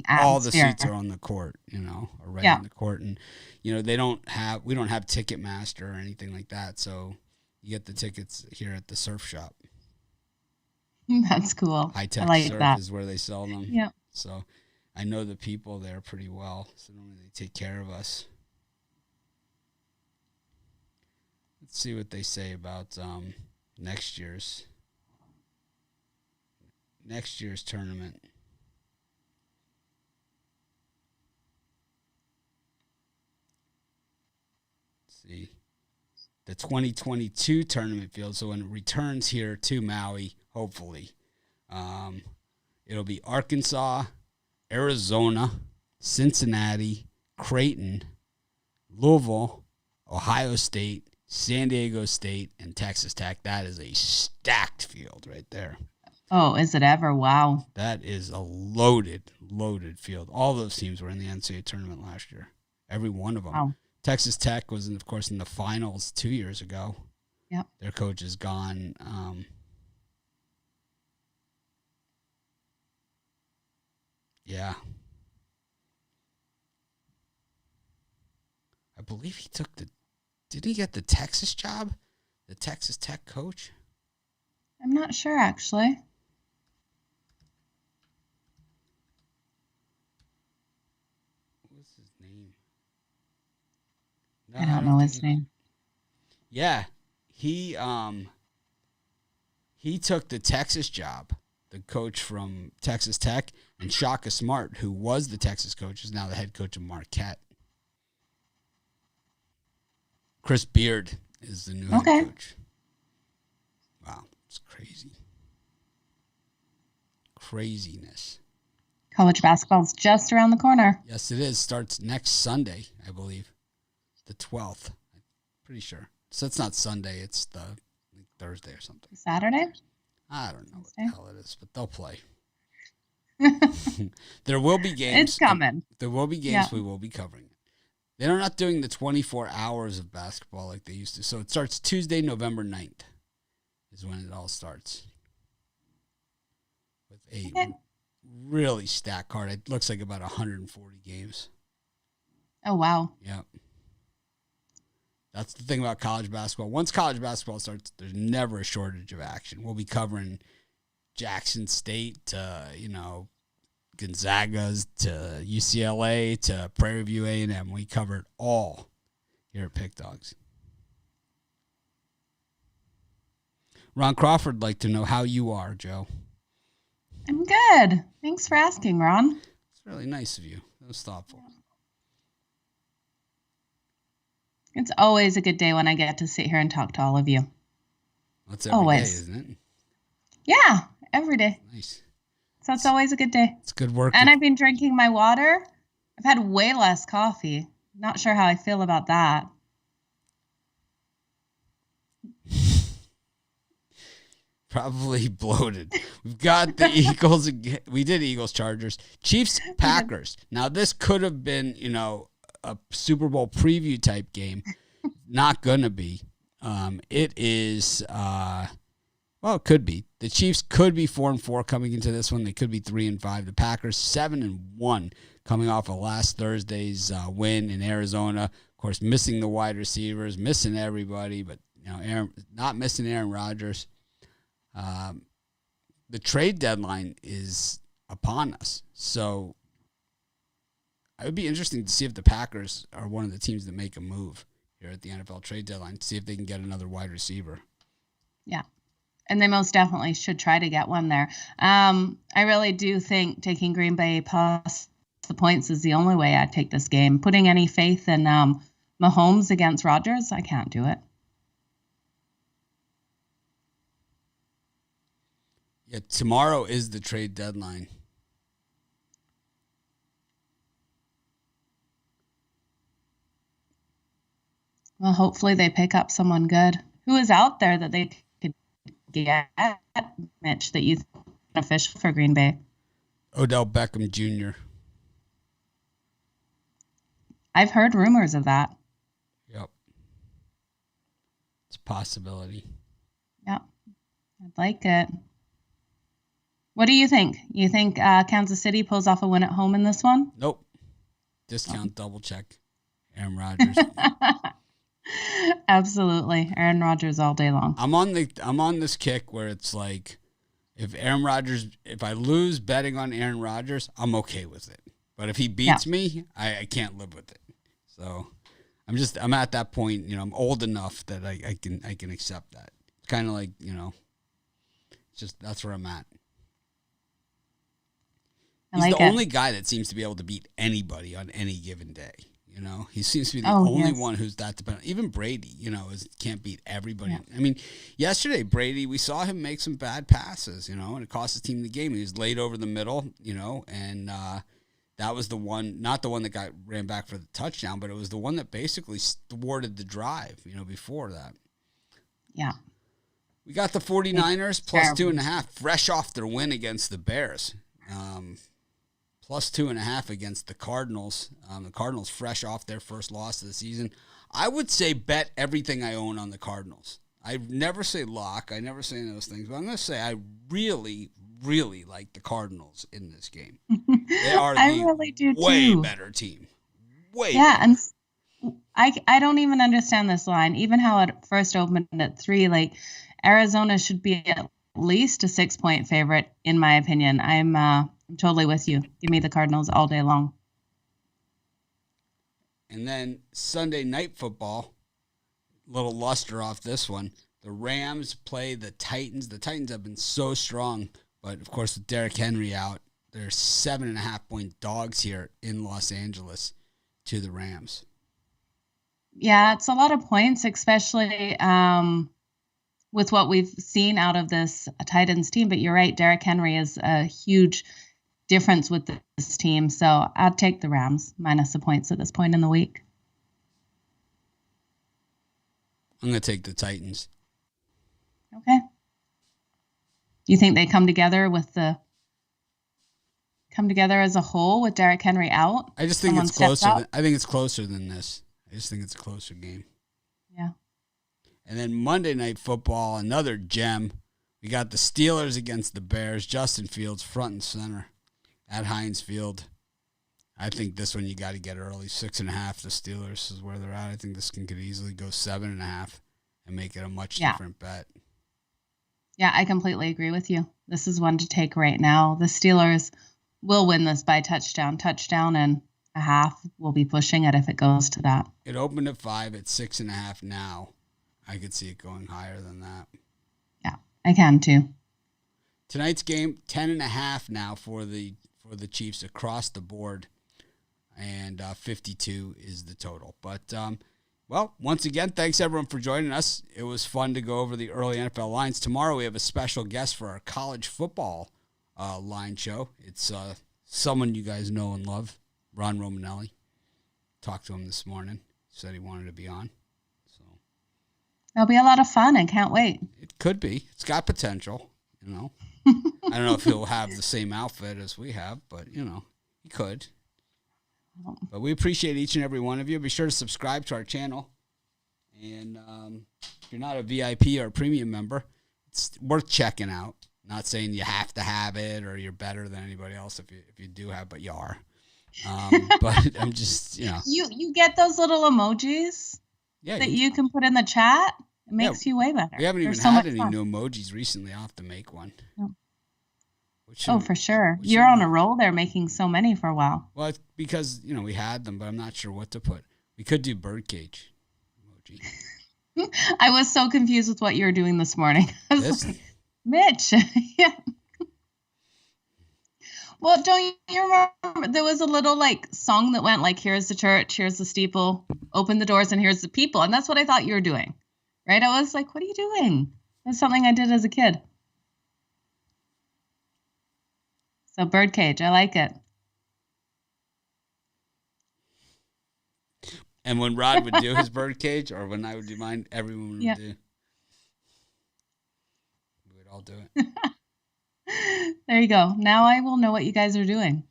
[SPEAKER 2] All
[SPEAKER 1] the seats are on the court, are right on the court, and we don't have Ticketmaster or anything like that. So you get the tickets here at the surf shop.
[SPEAKER 2] That's cool.
[SPEAKER 1] High Tech
[SPEAKER 2] like
[SPEAKER 1] Surf
[SPEAKER 2] that.
[SPEAKER 1] is where they sell them.
[SPEAKER 2] Yeah.
[SPEAKER 1] So I know the people there pretty well. So normally they take care of us. Let's see what they say about next year's tournament. Let's see. The 2022 tournament field. So when it returns here to Maui, hopefully, it'll be Arkansas, Arizona, Cincinnati, Creighton, Louisville, Ohio State, San Diego State, and Texas Tech. That is a stacked field right there.
[SPEAKER 2] Oh, is it ever? Wow.
[SPEAKER 1] That is a loaded field. All those teams were in the NCAA tournament last year. Every one of them.
[SPEAKER 2] Wow.
[SPEAKER 1] Texas Tech was, of course, in the finals 2 years ago.
[SPEAKER 2] Yep.
[SPEAKER 1] Their coach is gone. Yeah. I believe he took did he get the Texas job? The Texas Tech coach?
[SPEAKER 2] I'm not sure, actually.
[SPEAKER 1] What's his name?
[SPEAKER 2] No, I don't know his name.
[SPEAKER 1] Yeah. He took the Texas job. The coach from Texas Tech, and Shaka Smart, who was the Texas coach, is now the head coach of Marquette. Chris Beard is the new head coach. Wow, it's crazy. Craziness.
[SPEAKER 2] College basketball's just around the corner.
[SPEAKER 1] Yes, it is. Starts next Sunday, I believe. The 12th. I'm pretty sure. So it's not Sunday, it's Thursday or something.
[SPEAKER 2] Saturday?
[SPEAKER 1] I don't know what the hell it is, but they'll play. There will be games.
[SPEAKER 2] It's coming.
[SPEAKER 1] There will be games. We will be covering it. They're not doing the 24 hours of basketball like they used to. So it starts Tuesday, November 9th is when it all starts. With a really stacked card. It looks like about 140 games.
[SPEAKER 2] Oh, wow.
[SPEAKER 1] Yep. That's the thing about college basketball. Once college basketball starts, there's never a shortage of action. We'll be covering Jackson State to, Gonzaga's to UCLA to Prairie View A&M. We cover it all here at Pick Dogs. Ron Crawford would like to know how you are, Joe.
[SPEAKER 2] I'm good. Thanks for asking, Ron.
[SPEAKER 1] It's really nice of you. That was thoughtful.
[SPEAKER 2] It's always a good day when I get to sit here and talk to all of you.
[SPEAKER 1] That's every day, isn't it?
[SPEAKER 2] Yeah, every day.
[SPEAKER 1] Nice.
[SPEAKER 2] So it's always a good day.
[SPEAKER 1] It's good work.
[SPEAKER 2] And I've been drinking my water. I've had way less coffee. Not sure how I feel about that.
[SPEAKER 1] Probably bloated. We've got the Eagles. We did Eagles, Chargers, Chiefs, Packers. Now this could have been, a Super Bowl preview type game. Not gonna be. It is. Well, it could be. The Chiefs could be 4-4 coming into this one. They could be 3-5. The Packers 7-1 coming off of last Thursday's win in Arizona. Of course, missing the wide receivers, missing everybody, but not missing Aaron Rodgers. The trade deadline is upon us, so it would be interesting to see if the Packers are one of the teams that make a move here at the NFL trade deadline to see if they can get another wide receiver.
[SPEAKER 2] Yeah. And they most definitely should try to get one there. I really do think taking Green Bay plus the points is the only way I'd take this game. Putting any faith in Mahomes against Rodgers, I can't do it.
[SPEAKER 1] Yeah, tomorrow is the trade deadline.
[SPEAKER 2] Well, hopefully they pick up someone good. Who is out there that they could get, Mitch, that you think is beneficial for Green Bay?
[SPEAKER 1] Odell Beckham Jr.
[SPEAKER 2] I've heard rumors of that.
[SPEAKER 1] Yep. It's a possibility.
[SPEAKER 2] Yeah, I'd like it. What do you think? You think Kansas City pulls off a win at home in this one?
[SPEAKER 1] Nope. Discount double check. Aaron Rodgers.
[SPEAKER 2] Absolutely. Aaron Rodgers all day long.
[SPEAKER 1] I'm on this kick where it's like if I lose betting on Aaron Rodgers, I'm okay with it. But if he beats me, I can't live with it. So I'm at that point, I'm old enough that I can accept that. It's kind of like, just that's where I'm at. He's the only guy that seems to be able to beat anybody on any given day. He seems to be the only one who's that dependent. Even Brady, can't beat everybody. Yeah. I mean, yesterday, Brady, we saw him make some bad passes, and it cost his team the game. He was laid over the middle, and that was the one, not the one that ran back for the touchdown, but it was the one that basically thwarted the drive, before that.
[SPEAKER 2] Yeah.
[SPEAKER 1] We got the 49ers plus 2.5, fresh off their win against the Bears. Plus 2.5 against the Cardinals. The Cardinals fresh off their first loss of the season. I would say bet everything I own on the Cardinals. I never say lock. I never say those things. But I'm going to say I really, really like the Cardinals in this game. They are way better team. Way better.
[SPEAKER 2] And I don't even understand this line. Even how it first opened at 3, like Arizona should be at least a 6-point favorite, in my opinion. I'm totally with you. Give me the Cardinals all day long.
[SPEAKER 1] And then Sunday night football, little luster off this one. The Rams play the Titans. The Titans have been so strong, but of course with Derrick Henry out, they're 7.5-point dogs here in Los Angeles to the Rams.
[SPEAKER 2] Yeah, it's a lot of points, especially with what we've seen out of this Titans team. But you're right, Derrick Henry is a huge difference with this team. So I'd take the Rams minus the points at this point in the week.
[SPEAKER 1] I'm going to take the Titans.
[SPEAKER 2] Okay. You think they come together as a whole with Derrick Henry out?
[SPEAKER 1] I just think it's closer. I think it's closer than this. I just think it's a closer game.
[SPEAKER 2] Yeah.
[SPEAKER 1] And then Monday Night Football, another gem. We got the Steelers against the Bears. Justin Fields front and center at Heinz Field. I think this one you got to get early. 6.5. The Steelers is where they're at. I think this could easily go 7.5 and make it a much different bet.
[SPEAKER 2] Yeah, I completely agree with you. This is one to take right now. The Steelers will win this by touchdown and a half. We'll be pushing it if it goes to that.
[SPEAKER 1] It opened at 5 at 6.5 now. I could see it going higher than that.
[SPEAKER 2] Yeah, I can too.
[SPEAKER 1] Tonight's game, 10.5 now for the Chiefs across the board, and 52 is the total. But, once again, thanks everyone for joining us. It was fun to go over the early NFL lines. Tomorrow we have a special guest for our college football line show. It's someone you guys know and love, Ron Romanelli. Talked to him this morning. Said he wanted to be on.
[SPEAKER 2] It'll be a lot of fun. I can't wait.
[SPEAKER 1] It could be. It's got potential, I don't know if he'll have the same outfit as we have, but, he could. But we appreciate each and every one of you. Be sure to subscribe to our channel. And if you're not a VIP or a premium member, it's worth checking out. Not saying you have to have it or you're better than anybody else if you do have, but you are. But I'm just,
[SPEAKER 2] You get those little emojis that you can put in the chat. It makes you way better.
[SPEAKER 1] We haven't even had any new emojis recently. I'll have to make one.
[SPEAKER 2] No. For sure. You're on a roll there making so many for a while.
[SPEAKER 1] Well, it's because, we had them, but I'm not sure what to put. We could do birdcage emoji.
[SPEAKER 2] I was so confused with what you were doing this morning. I was like, Mitch. Yeah. Well, don't you remember there was a little song that went here's the church, here's the steeple, open the doors, and here's the people. And that's what I thought you were doing. Right? I was like, what are you doing? That's something I did as a kid. So birdcage, I like it.
[SPEAKER 1] And when Rod would do his birdcage, or when I would do mine, everyone would do. We would all do
[SPEAKER 2] it. There you go. Now I will know what you guys are doing.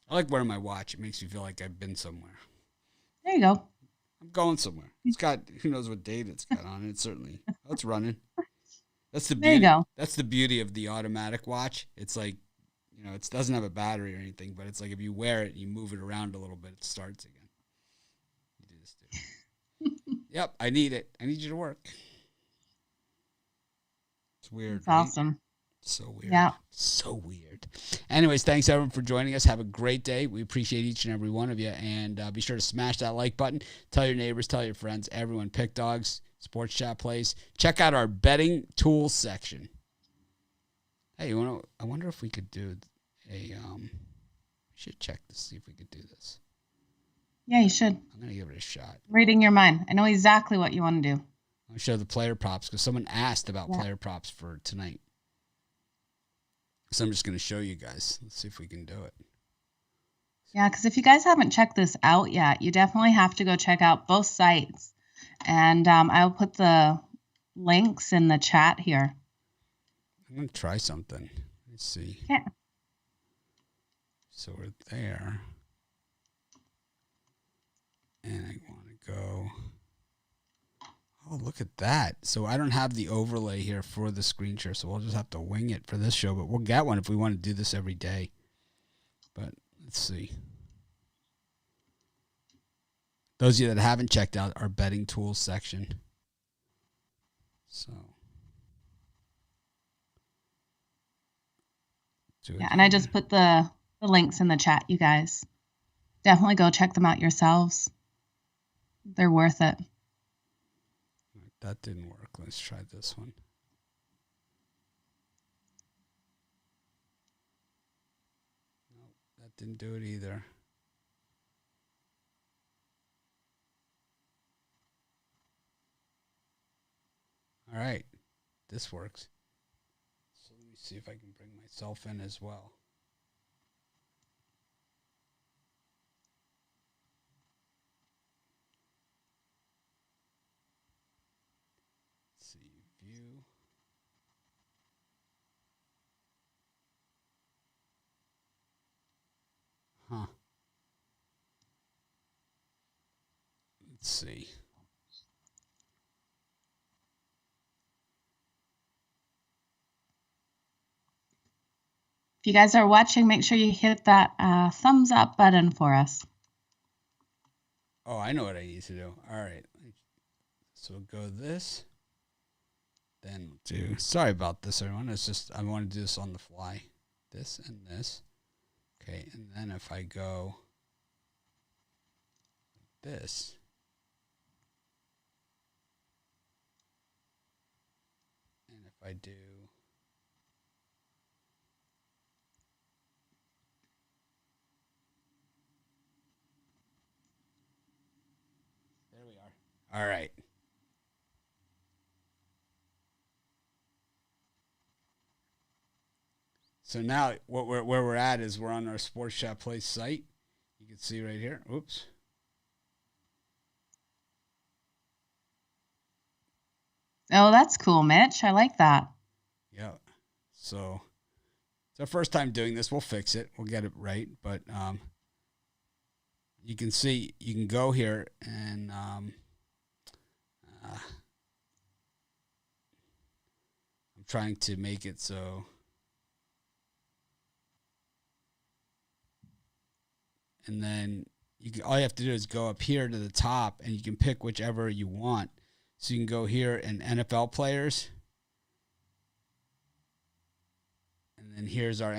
[SPEAKER 1] I like wearing my watch. It makes me feel like I've been somewhere.
[SPEAKER 2] There you go.
[SPEAKER 1] I'm going somewhere. It's got, who knows what date it's got on it. Certainly. Oh, it's running. That's the beauty. There you go. That's the beauty of the automatic watch. It's like, it doesn't have a battery or anything, but it's like if you wear it and you move it around a little bit, it starts again. You do this too. Yep, I need it. I need you to work. It's weird.
[SPEAKER 2] It's awesome.
[SPEAKER 1] So weird. Yeah. So weird. Anyways, thanks everyone for joining us. Have a great day. We appreciate each and every one of you. And be sure to smash that like button. Tell your neighbors, tell your friends, everyone. Pick Dogs, Sports Chat Plays. Check out our betting tools section. Hey, I wonder if we could do we should check to see if we could do this.
[SPEAKER 2] Yeah, you should.
[SPEAKER 1] I'm going to give it a shot.
[SPEAKER 2] Reading your mind. I know exactly what you want to do.
[SPEAKER 1] I'll show the player props because someone asked about player props for tonight. So I'm just going to show you guys. Let's see if we can do it.
[SPEAKER 2] Yeah, because if you guys haven't checked this out yet, you definitely have to go check out both sites. And I'll put the links in the chat here.
[SPEAKER 1] I'm going to try something. Let's see.
[SPEAKER 2] Yeah.
[SPEAKER 1] So we're there. And I want to go. Oh, look at that. So I don't have the overlay here for the screen share, so we'll just have to wing it for this show. But we'll get one if we want to do this every day. But let's see. Those of you that haven't checked out our betting tools section. So.
[SPEAKER 2] Yeah, and I just put the links in the chat, you guys. Definitely go check them out yourselves. They're worth it.
[SPEAKER 1] That didn't work. Let's try this one. No, that didn't do it either. All right. This works. So let me see if I can bring myself in as well. View. Huh. Let's see.
[SPEAKER 2] If you guys are watching, make sure you hit that thumbs up button for us.
[SPEAKER 1] Oh, I know what I need to do. All right. So go this. Then do. Sorry about this, everyone. It's just I want to do this on the fly. This and this. Okay, and then if I go like this. And if I do there we are. All right. So now where we're at is we're on our Sports Chat Play site. You can see right here. Oops.
[SPEAKER 2] Oh, that's cool, Mitch. I like that.
[SPEAKER 1] Yeah. So it's our first time doing this. We'll fix it. We'll get it right. But you can see, you can go here and I'm trying to make it so. And then all you have to do is go up here to the top, and you can pick whichever you want. So you can go here and NFL players. And then here's our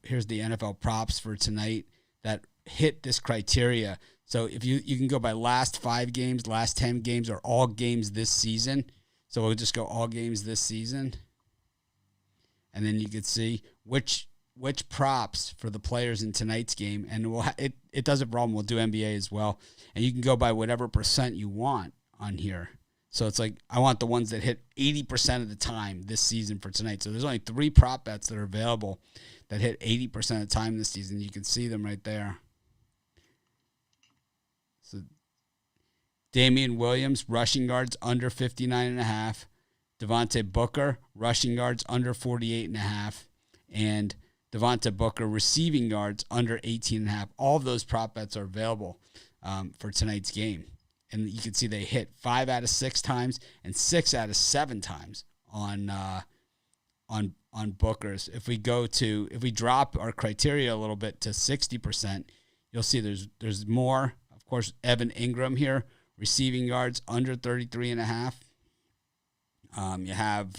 [SPEAKER 1] here's the NFL props for tonight that hit this criteria. So if you can go by last 5 games, last 10 games, or all games this season. So we'll just go all games this season. And then you can see which props for the players in tonight's game, and it does it wrong. We'll do NBA as well, and you can go by whatever percent you want on here. So it's like I want the ones that hit 80% of the time this season for tonight. So there's only 3 prop bets that are available that hit 80% of the time this season. You can see them right there. So Damian Williams, rushing yards under 59.5. Devontae Booker, rushing yards under 48.5. And Devontae Booker, receiving yards under 18.5. All of those prop bets are available for tonight's game. And you can see they hit 5 out of 6 times and 6 out of 7 times on Booker's. If we drop our criteria a little bit to 60%, you'll see there's more. Of course, Evan Ingram here, receiving yards under 33.5. You have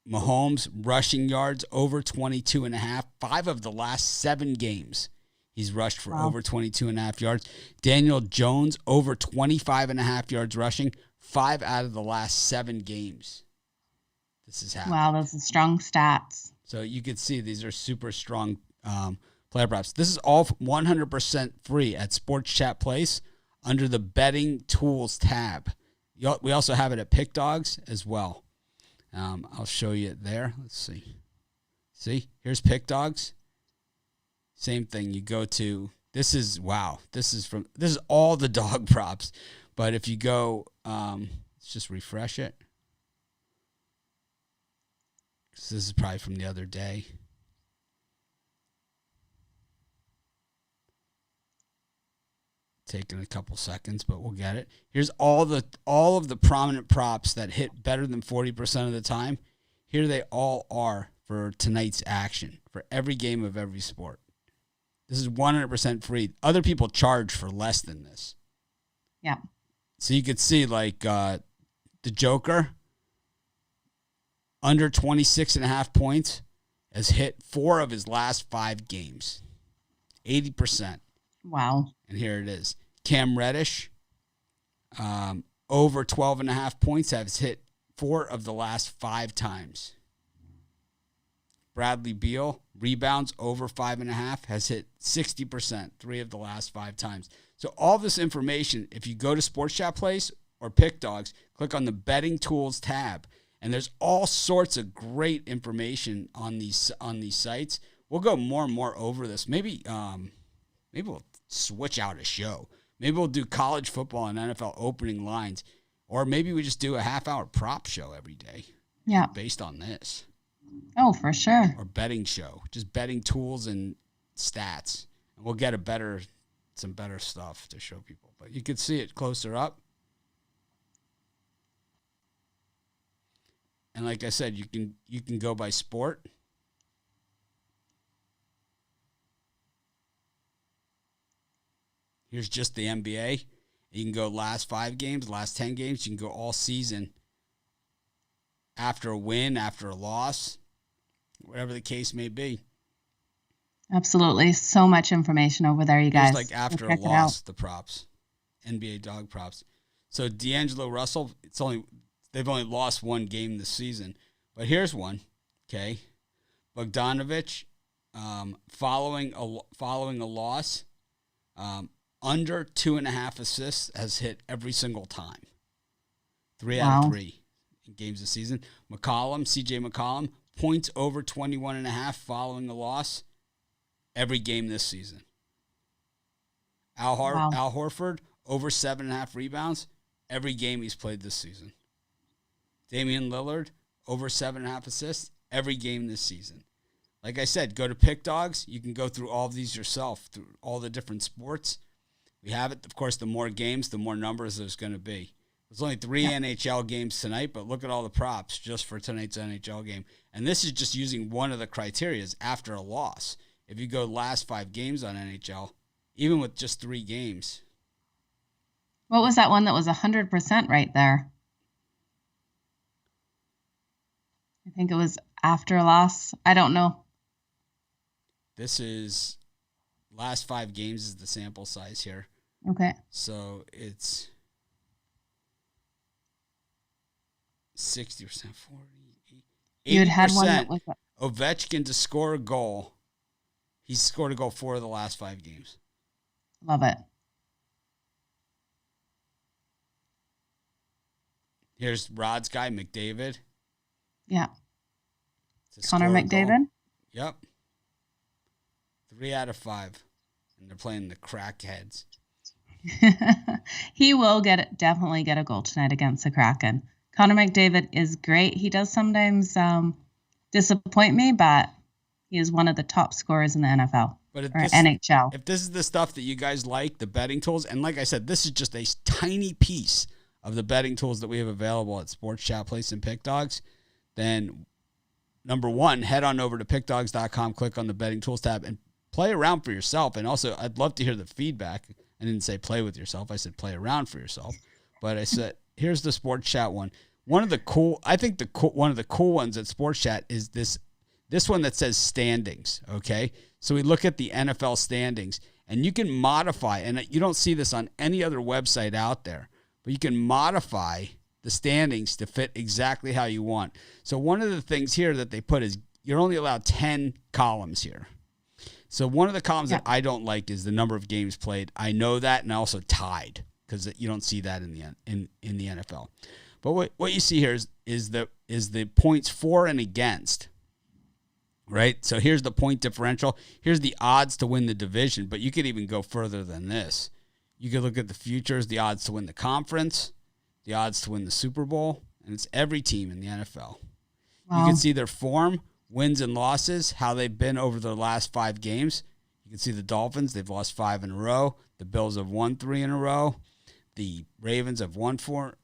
[SPEAKER 1] Mahomes, rushing yards over 22.5. 5 of the last 7 games, he's rushed for over 22.5 yards. Daniel Jones, over 25.5 yards rushing. 5 out of the last 7 games. This is happening.
[SPEAKER 2] Wow, those are strong stats.
[SPEAKER 1] So you can see these are super strong player props. This is all 100% free at Sports Chat Place under the Betting Tools tab. We also have it at Pick Dogs as well. I'll show you it there. Let's see. See, here's Pick Dogs. Same thing. You go to, this is all the dog props. But if you go, let's just refresh it. This is probably from the other day. Taking a couple seconds, but we'll get it. Here's all of the prominent props that hit better than 40% of the time. Here they all are for tonight's action for every game of every sport. This is 100% free. Other people charge for less than this.
[SPEAKER 2] Yeah.
[SPEAKER 1] So you could see like the Joker under 26.5 points has hit 4 of his last 5 games. 80%.
[SPEAKER 2] Wow.
[SPEAKER 1] And here it is. Cam Reddish, over 12.5 points, has hit 4 of the last 5 times. Bradley Beal, rebounds over 5.5, has hit 60%, 3 of the last 5 times. So all this information, if you go to Sports Chat Place or Pick Dogs, click on the Betting Tools tab, and there's all sorts of great information on these sites. We'll go more and more over this. Maybe we'll switch out a show. Maybe we'll do college football and NFL opening lines, or maybe we just do a half-hour prop show every day.
[SPEAKER 2] Yeah.
[SPEAKER 1] Based on this.
[SPEAKER 2] Oh, for sure.
[SPEAKER 1] Or betting show, just betting tools and stats, and we'll get some better stuff to show people. But you can see it closer up. And like I said, you can go by sport. Here's just the NBA. You can go last 5 games, last 10 games. You can go all season. After a win, after a loss, whatever the case may be.
[SPEAKER 2] Absolutely. So much information over there, you guys.
[SPEAKER 1] Here's like after a loss, the props. NBA dog props. So D'Angelo Russell, they've only lost 1 game this season. But here's one. Okay. Bogdanovich, following a loss, under 2.5 assists has hit every single time. 3 out of 3 in games this season. CJ McCollum, points over 21.5 following a loss every game this season. Al Horford, over 7.5 rebounds every game he's played this season. Damian Lillard, over 7.5 assists every game this season. Like I said, go to Pick Dogs. You can go through all of these yourself, through all the different sports. We have it. Of course, the more games, the more numbers there's going to be. There's only 3 NHL games tonight, but look at all the props just for tonight's NHL game. And this is just using one of the criterias after a loss. If you go last 5 games on NHL, even with just 3 games.
[SPEAKER 2] What was that one that was 100% right there? I think it was after a loss. I don't know.
[SPEAKER 1] This is last 5 games is the sample size here.
[SPEAKER 2] Okay.
[SPEAKER 1] So it's 60%, 40, 80%.
[SPEAKER 2] You had one that was
[SPEAKER 1] Ovechkin to score a goal. He's scored a goal 4 of the last 5 games.
[SPEAKER 2] Love it.
[SPEAKER 1] Here's Rod's guy, McDavid.
[SPEAKER 2] Yeah.
[SPEAKER 1] to
[SPEAKER 2] Connor
[SPEAKER 1] score a goal.
[SPEAKER 2] McDavid?
[SPEAKER 1] Yep. 3 out of 5. And they're playing the crackheads.
[SPEAKER 2] He will definitely get a goal tonight against the Kraken. Connor McDavid is great. He does sometimes disappoint me, but he is one of the top scorers in the NFL NHL.
[SPEAKER 1] If this is the stuff that you guys like, the betting tools, and like I said, this is just a tiny piece of the betting tools that we have available at Sports Chat Place and Pick Dogs, then number one, head on over to pickdogs.com, click on the betting tools tab, and play around for yourself. And also, I'd love to hear the feedback. I didn't say play with yourself. I said play around for yourself. But I said, here's the Sports Chat one. One of the cool ones at Sports Chat is this one that says standings, okay? So we look at the NFL standings, and you can modify, and you don't see this on any other website out there, but you can modify the standings to fit exactly how you want. So one of the things here that they put is you're only allowed 10 columns here. So one of the columns that I don't like is the number of games played. I know that, and also tied, because you don't see that in the NFL. But what you see here is the points for and against, right? So here's the point differential. Here's the odds to win the division, but you could even go further than this. You could look at the futures, the odds to win the conference, the odds to win the Super Bowl, and it's every team in the NFL. Wow. You can see their form, wins and losses, how they've been over their last 5 games. You can see the Dolphins, they've lost 5 in a row. The Bills have won 3 in a row. The Ravens have won 4.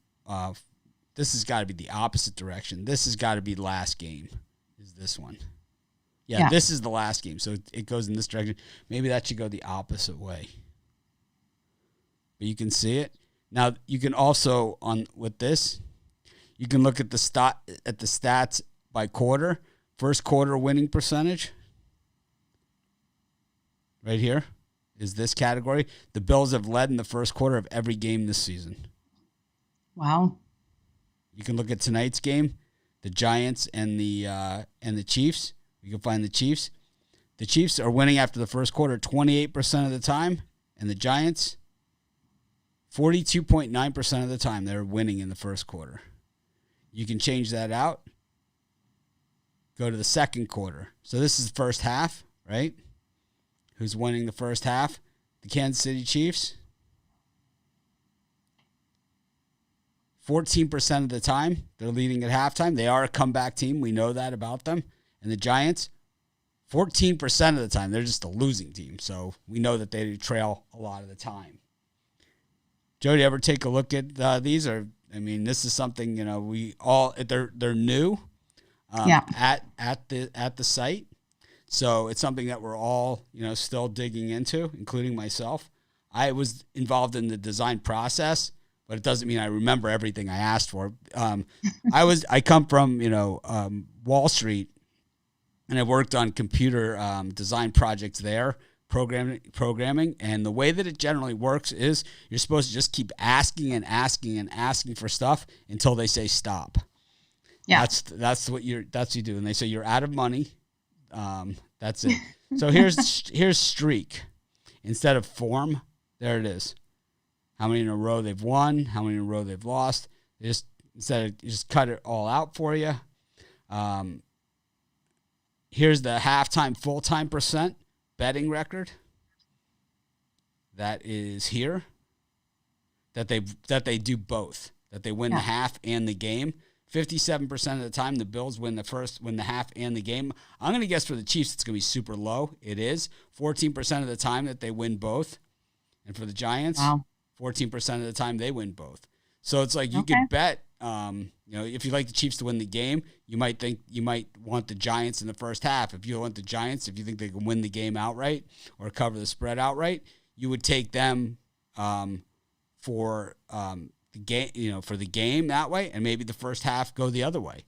[SPEAKER 1] This has got to be the opposite direction. This has got to be last game, is this one. Yeah, this is the last game, so it goes in this direction. Maybe that should go the opposite way. But you can see it. Now, you can also, with this, you can look at the stats by quarter. First quarter winning percentage. Right here is this category. The Bills have led in the first quarter of every game this season.
[SPEAKER 2] Wow.
[SPEAKER 1] You can look at tonight's game, the Giants and the Chiefs. You can find the Chiefs. The Chiefs are winning after the first quarter 28% of the time, and the Giants 42.9% of the time they're winning in the first quarter. You can change that out. Go to the second quarter. So this is the first half, right? Who's winning the first half? The Kansas City Chiefs. 14% of the time, they're leading at halftime. They are a comeback team. We know that about them. And the Giants, 14% of the time, they're just a losing team. So we know that they trail a lot of the time. Jody, ever take a look at these? Or this is something we all they're new at the site. So it's something that we're all still digging into, including myself. I was involved in the design process, but it doesn't mean I remember everything I asked for. I come from Wall Street, and I worked on computer design projects there, programming. And the way that it generally works is you're supposed to just keep asking and asking and asking for stuff until they say stop. Yeah, that's what you do. And they say you're out of money. That's it. So here's streak instead of form. There it is. How many in a row they've won? How many in a row they've lost? They just cut it all out for you. Here's the halftime, full-time percent betting record. That is here. That they do both. That they win the half and the game. 57% of the time, the Bills win the half and the game. I'm going to guess for the Chiefs, it's going to be super low. It is 14% of the time that they win both, and for the Giants, 14% of the time they win both. So it's like you could bet. If you like the Chiefs to win the game, you might want the Giants in the first half. If you want the Giants, if you think they can win the game outright or cover the spread outright, you would take them for the game, for the game that way, and maybe the first half go the other way,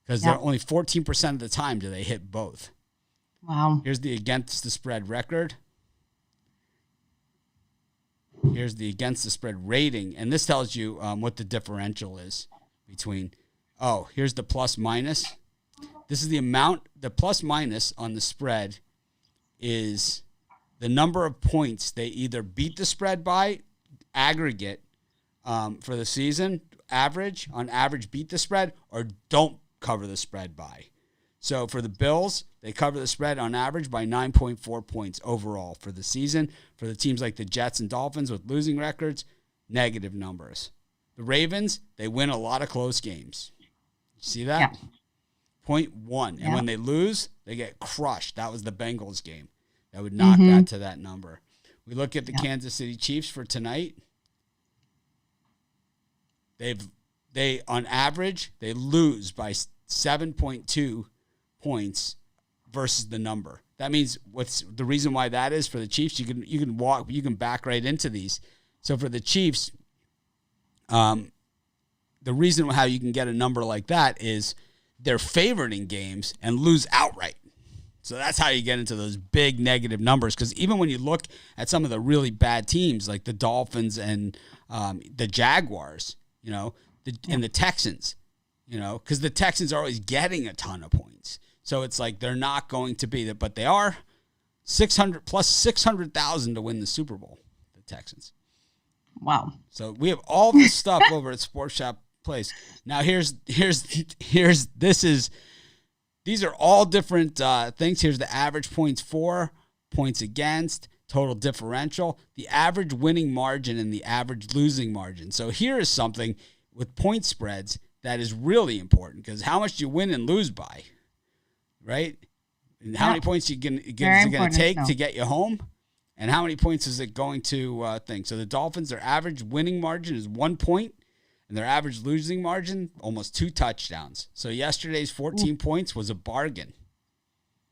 [SPEAKER 1] because they're only 14% of the time do they hit both.
[SPEAKER 2] Wow.
[SPEAKER 1] Here's the against the spread record. Here's the against the spread rating, and this tells you what the differential is between. Oh, here's the plus minus. This is the amount. The plus minus on the spread is the number of points they either beat the spread by, aggregate, for the season, on average beat the spread, or don't cover the spread by. So for the Bills, they cover the spread on average by 9.4 points overall for the season. For the teams like the Jets and Dolphins with losing records, negative numbers. The Ravens, they win a lot of close games. You see that?
[SPEAKER 2] Yeah.
[SPEAKER 1] 0.1.
[SPEAKER 2] Yeah.
[SPEAKER 1] And when they lose, they get crushed. That was the Bengals game. That would knock that to that number. We look at the Kansas City Chiefs for tonight. They on average, they lose by 7.2 points versus the number. That means what's the reason why that is for the Chiefs? You can back right into these. So for the Chiefs, the reason how you can get a number like that is they're favored in games and lose outright. So that's how you get into those big negative numbers. Because even when you look at some of the really bad teams like the Dolphins and the Jaguars, and the Texans, because the Texans are always getting a ton of points. So it's like they're not going to be that, but they are 600 plus 600,000 to win the Super Bowl. The Texans.
[SPEAKER 2] Wow.
[SPEAKER 1] So we have all this stuff over at Sports Shop Place. Now these are all different things. Here's the average points for, points against, total differential, the average winning margin, and the average losing margin. So here is something with point spreads that is really important because how much do you win and lose by, right? And how many points is it going to take to get you home? And how many points is it going to think? So the Dolphins, their average winning margin is 1 point, and their average losing margin, almost 2 touchdowns. So yesterday's 14 points was a bargain.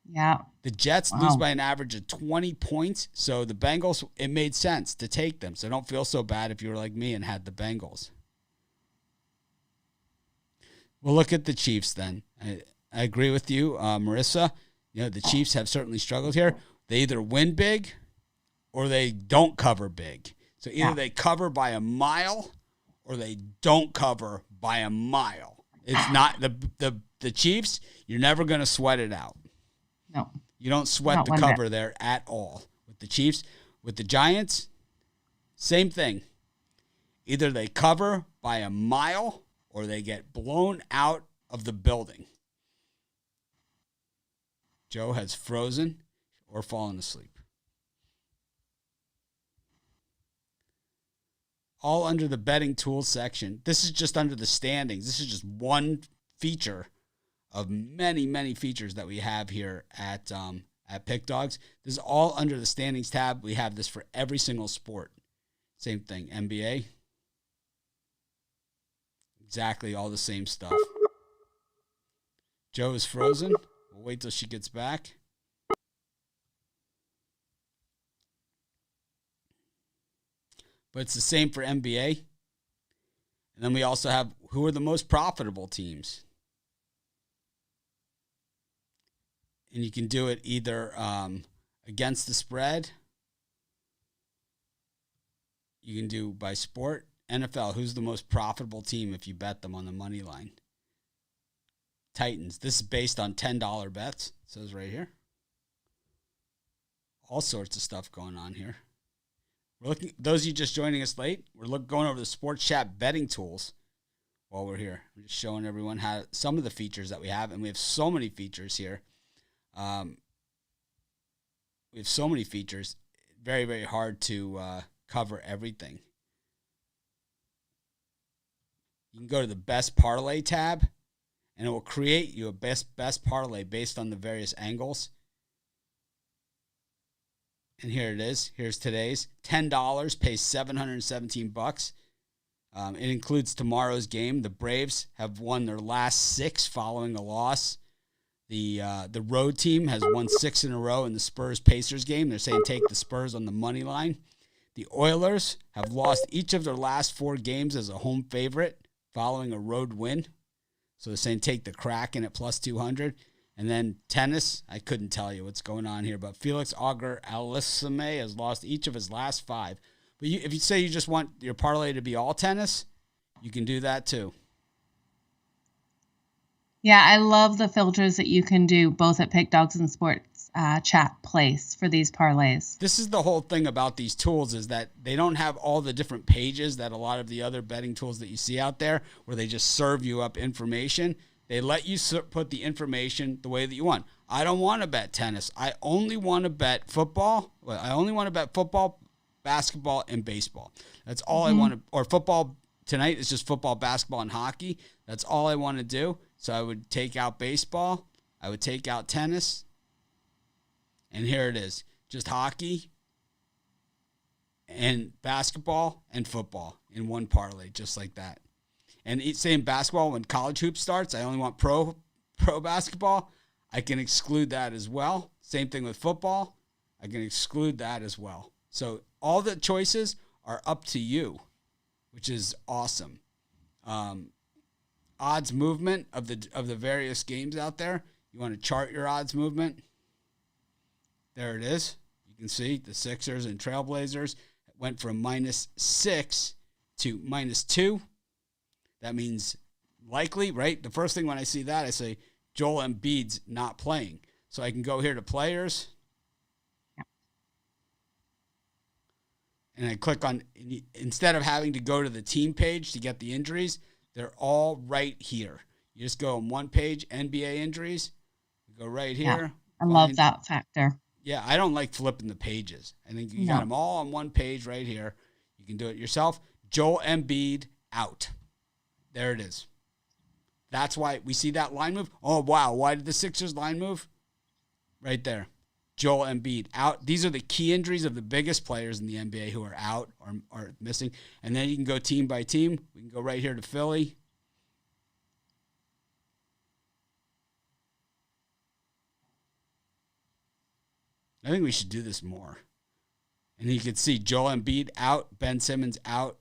[SPEAKER 2] Yeah.
[SPEAKER 1] The Jets lose by an average of 20 points. So the Bengals, it made sense to take them. So don't feel so bad if you were like me and had the Bengals. We'll look at the Chiefs then. I agree with you, Marissa. The Chiefs have certainly struggled here. They either win big or they don't cover big. So either they cover by a mile or they don't cover by a mile. It's not the Chiefs, you're never going to sweat it out.
[SPEAKER 2] No.
[SPEAKER 1] You don't sweat the cover there at all. With the Chiefs, with the Giants, same thing. Either they cover by a mile or they get blown out of the building. Joe has frozen or fallen asleep. All under the betting tools section. This is just under the standings. This is just one feature of many, many features that we have here at Pick Dogs. This is all under the standings tab. We have this for every single sport. Same thing, NBA. Exactly all the same stuff. Joe is frozen. We'll wait till she gets back. But it's the same for NBA. And then we also have who are the most profitable teams. And you can do it either against the spread. You can do by sport. NFL, who's the most profitable team if you bet them on the money line? Titans. This is based on $10 bets. It says right here. All sorts of stuff going on here. We're looking. Those of you just joining us late, we're going over the Sports Chat betting tools while we're here. We're just showing everyone how some of the features that we have, and we have so many features here. We have so many features. Very, very hard to cover everything. You can go to the Best Parlay tab, and it will create you a best parlay based on the various angles. And here it is. Here's today's. $10 pays $717. It includes tomorrow's game. The Braves have won their last 6 following a loss. The road team has won 6 in a row in the Spurs-Pacers game. They're saying take the Spurs on the money line. The Oilers have lost each of their last 4 games as a home favorite following a road win. So they're saying take the Kraken at plus 200. And then tennis, I couldn't tell you what's going on here, but Felix Auger-Aliassime has lost each of his last 5. But if you say you just want your parlay to be all tennis, you can do that too.
[SPEAKER 2] Yeah, I love the filters that you can do both at Pick Dogs and Sports Chat Place for these parlays.
[SPEAKER 1] This is the whole thing about these tools is that they don't have all the different pages that a lot of the other betting tools that you see out there where they just serve you up information. They let you put the information the way that you want. I don't want to bet tennis. I only want to bet football. Well, I only want to bet football, basketball, and baseball. That's all I want to, or football tonight is just football, basketball, and hockey. That's all I want to do. So I would take out baseball. I would take out tennis. And here it is. Just hockey and basketball and football in one parlay, just like that. And say in basketball, when college hoops starts, I only want pro basketball. I can exclude that as well. Same thing with football. I can exclude that as well. So all the choices are up to you, which is awesome. Odds movement of the various games out there. You want to chart your odds movement. There it is. You can see the Sixers and Trailblazers went from -6 to -2. That means likely, right? The first thing when I see that, I say Joel Embiid's not playing. So I can go here to players. And I click on, instead of having to go to the team page to get the injuries, they're all right here. You just go on one page, NBA injuries. You go right here.
[SPEAKER 2] I love that factor.
[SPEAKER 1] Yeah, I don't like flipping the pages. I think you got them all on one page right here. You can do it yourself. Joel Embiid out. There it is. That's why we see that line move. Oh, wow. Why did the Sixers line move? Right there. Joel Embiid out. These are the key injuries of the biggest players in the NBA who are out or are missing. And then you can go team by team. We can go right here to Philly. I think we should do this more. And you can see Joel Embiid out, Ben Simmons out.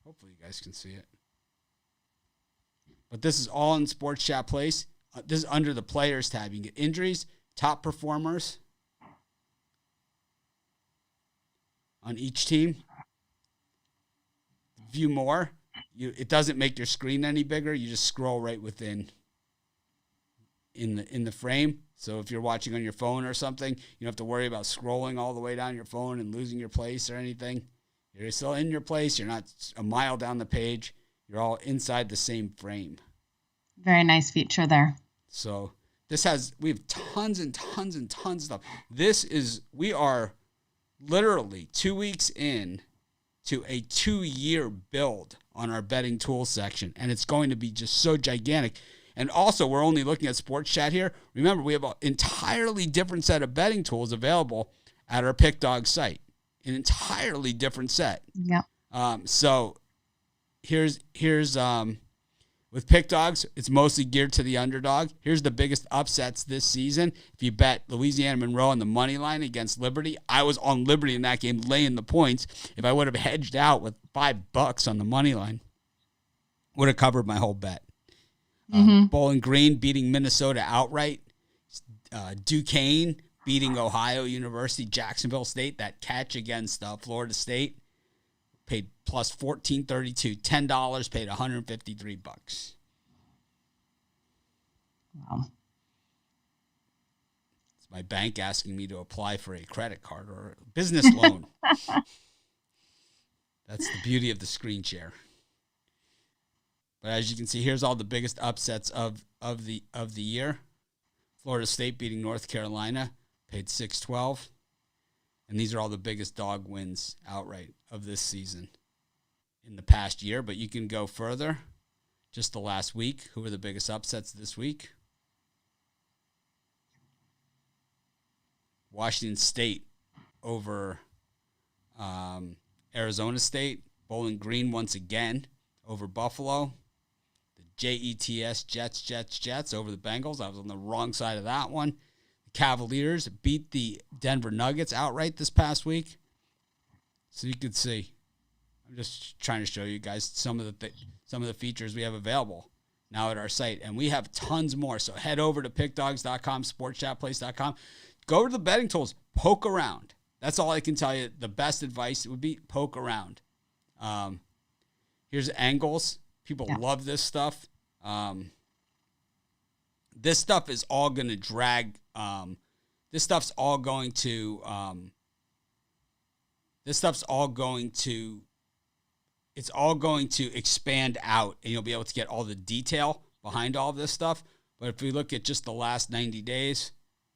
[SPEAKER 1] Hopefully you guys can see it. But this is all in Sports Chat Place. This is under the Players tab. You can get injuries, top performers on each team. View more. It doesn't make your screen any bigger. You just scroll right within in the frame. So if you're watching on your phone or something, you don't have to worry about scrolling all the way down your phone and losing your place or anything. You're still in your place. You're not a mile down the page. You're all inside the same frame.
[SPEAKER 2] Very nice feature there.
[SPEAKER 1] So we have tons and tons and tons of stuff. We are literally 2 weeks in to a 2-year build on our betting tools section. And it's going to be just so gigantic. And also, we're only looking at Sports Chat here. Remember, we have an entirely different set of betting tools available at our Pick Dog site. An entirely different set.
[SPEAKER 2] Yeah.
[SPEAKER 1] So here's with Pick Dogs, it's mostly geared to the underdog. Here's the biggest upsets this season. If you bet Louisiana Monroe on the money line against Liberty, I was on Liberty in that game laying the points. If I would have hedged out with $5 on the money line, would have covered my whole bet. Bowling Green beating Minnesota outright. Duquesne beating Ohio University, Jacksonville State. That catch against Florida State paid plus $14.32. $10 paid $153.
[SPEAKER 2] Wow.
[SPEAKER 1] It's my bank asking me to apply for a credit card or a business loan. That's the beauty of the screen share. But as you can see, here's all the biggest upsets of the year. Florida State beating North Carolina, paid $6.12. And these are all the biggest dog wins outright of this season in the past year. But you can go further. Just the last week, who were the biggest upsets this week? Washington State over Arizona State. Bowling Green once again over Buffalo. Jets, Jets over the Bengals. I was on the wrong side of that one. The Cavaliers beat the Denver Nuggets outright this past week. So you could see. I'm just trying to show you guys some of the features we have available now at our site. And we have tons more. So head over to pickdogs.com, sportschatplace.com. Go to the betting tools. Poke around. That's all I can tell you. The best advice would be poke around. Here's angles. People love this stuff. This stuff is all going to drag. This stuff's all going to it's all going to expand out, and you'll be able to get all the detail behind all of this stuff. But if we look at just the last 90 days,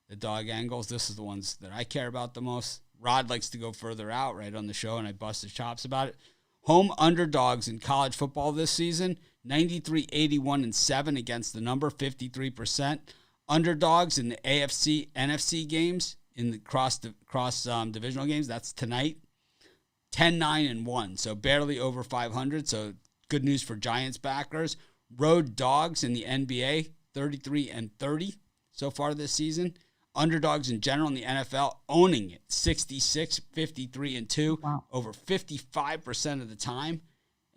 [SPEAKER 1] the dog angles, this is the ones that I care about the most. Rod likes to go further out right on the show, and I bust his chops about it. Home underdogs in college football this season, 93, 81, and 7 against the number, 53%. Underdogs in the AFC, NFC games, in the cross divisional games, that's tonight, 10, 9, and 1. So barely over 500. So good news for Giants backers. Road dogs in the NBA, 33 and 30 so far this season. Underdogs in general in the NFL owning it, 66, 53 and 2, wow, over 55% of the time.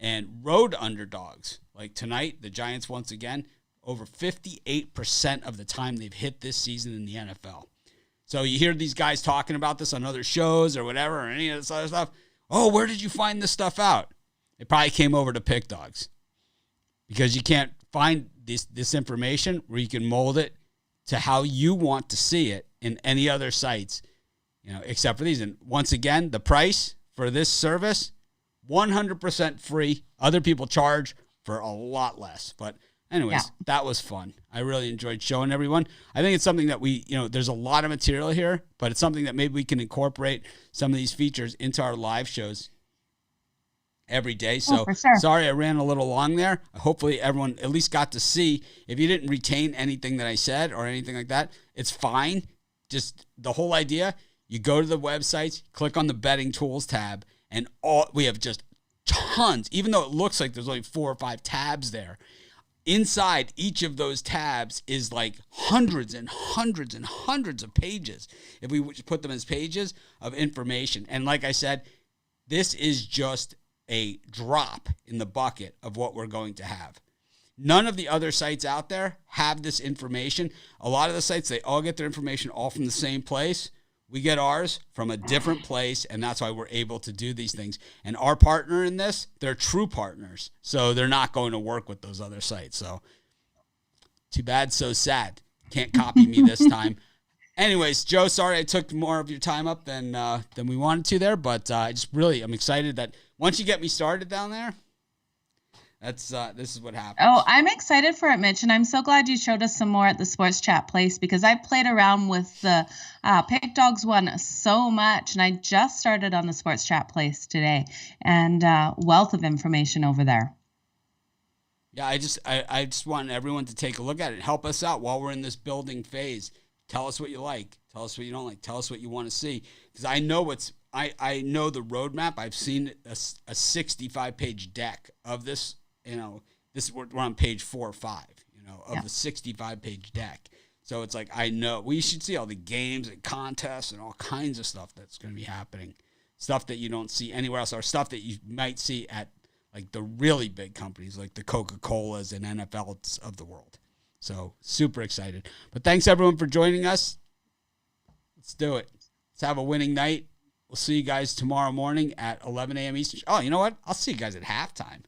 [SPEAKER 1] And road underdogs, like tonight, the Giants once again, over 58% of the time they've hit this season in the NFL. So you hear these guys talking about this on other shows or whatever, or any of this other stuff. Oh, where did you find this stuff out? It probably came over to Pick Dogs, because you can't find this information where you can mold it to how you want to see it in any other sites, except for these. And once again, the price for this service, 100% free. Other people charge for a lot less. But anyways, That was fun. I really enjoyed showing everyone. I think it's something that there's a lot of material here, but it's something that maybe we can incorporate some of these features into our live shows every day. So sure. Sorry I ran a little long there. Hopefully everyone at least got to see. If you didn't retain anything that I said or anything like that, it's fine. Just the whole idea, you go to the websites, click on the betting tools tab, and we have just tons, even though it looks like there's only 4 or 5 tabs there. Inside each of those tabs is like hundreds and hundreds and hundreds of pages, if we put them as pages of information. And like I said, this is just a drop in the bucket of what we're going to have. None of the other sites out there have this information. A lot of the sites, they all get their information all from the same place. We get ours from a different place, and that's why we're able to do these things. And our partner in this, they're true partners, so they're not going to work with those other sites. So too bad, so sad. Can't copy me this time. Anyways, Joe, sorry I took more of your time up than we wanted to there, but I'm excited that once you get me started down there, this is what happens.
[SPEAKER 2] Oh, I'm excited for it, Mitch, and I'm so glad you showed us some more at the Sports Chat place, because I played around with the Pick Dogs one so much, and I just started on the Sports Chat place today, and wealth of information over there.
[SPEAKER 1] Yeah, I just want everyone to take a look at it, help us out while we're in this building phase. Tell us what you like. Tell us what you don't like. Tell us what you want to see, because I know I know the roadmap. I've seen a 65-page deck of this. We're on page 4 or 5. Of the 65-page deck. So it's like, I know we should see all the games and contests and all kinds of stuff that's going to be happening. Stuff that you don't see anywhere else, or stuff that you might see at like the really big companies like the Coca-Colas and NFLs of the world. So super excited. But thanks everyone for joining us. Let's do it. Let's have a winning night. We'll see you guys tomorrow morning at 11 a.m. Eastern. Oh, you know what? I'll see you guys at halftime.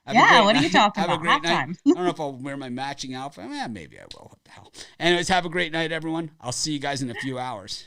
[SPEAKER 2] What are you talking about?
[SPEAKER 1] Have a great
[SPEAKER 2] halftime.
[SPEAKER 1] Night. I don't know if I'll wear my matching outfit. Maybe I will. What the hell? Anyways, have a great night, everyone. I'll see you guys in a few hours.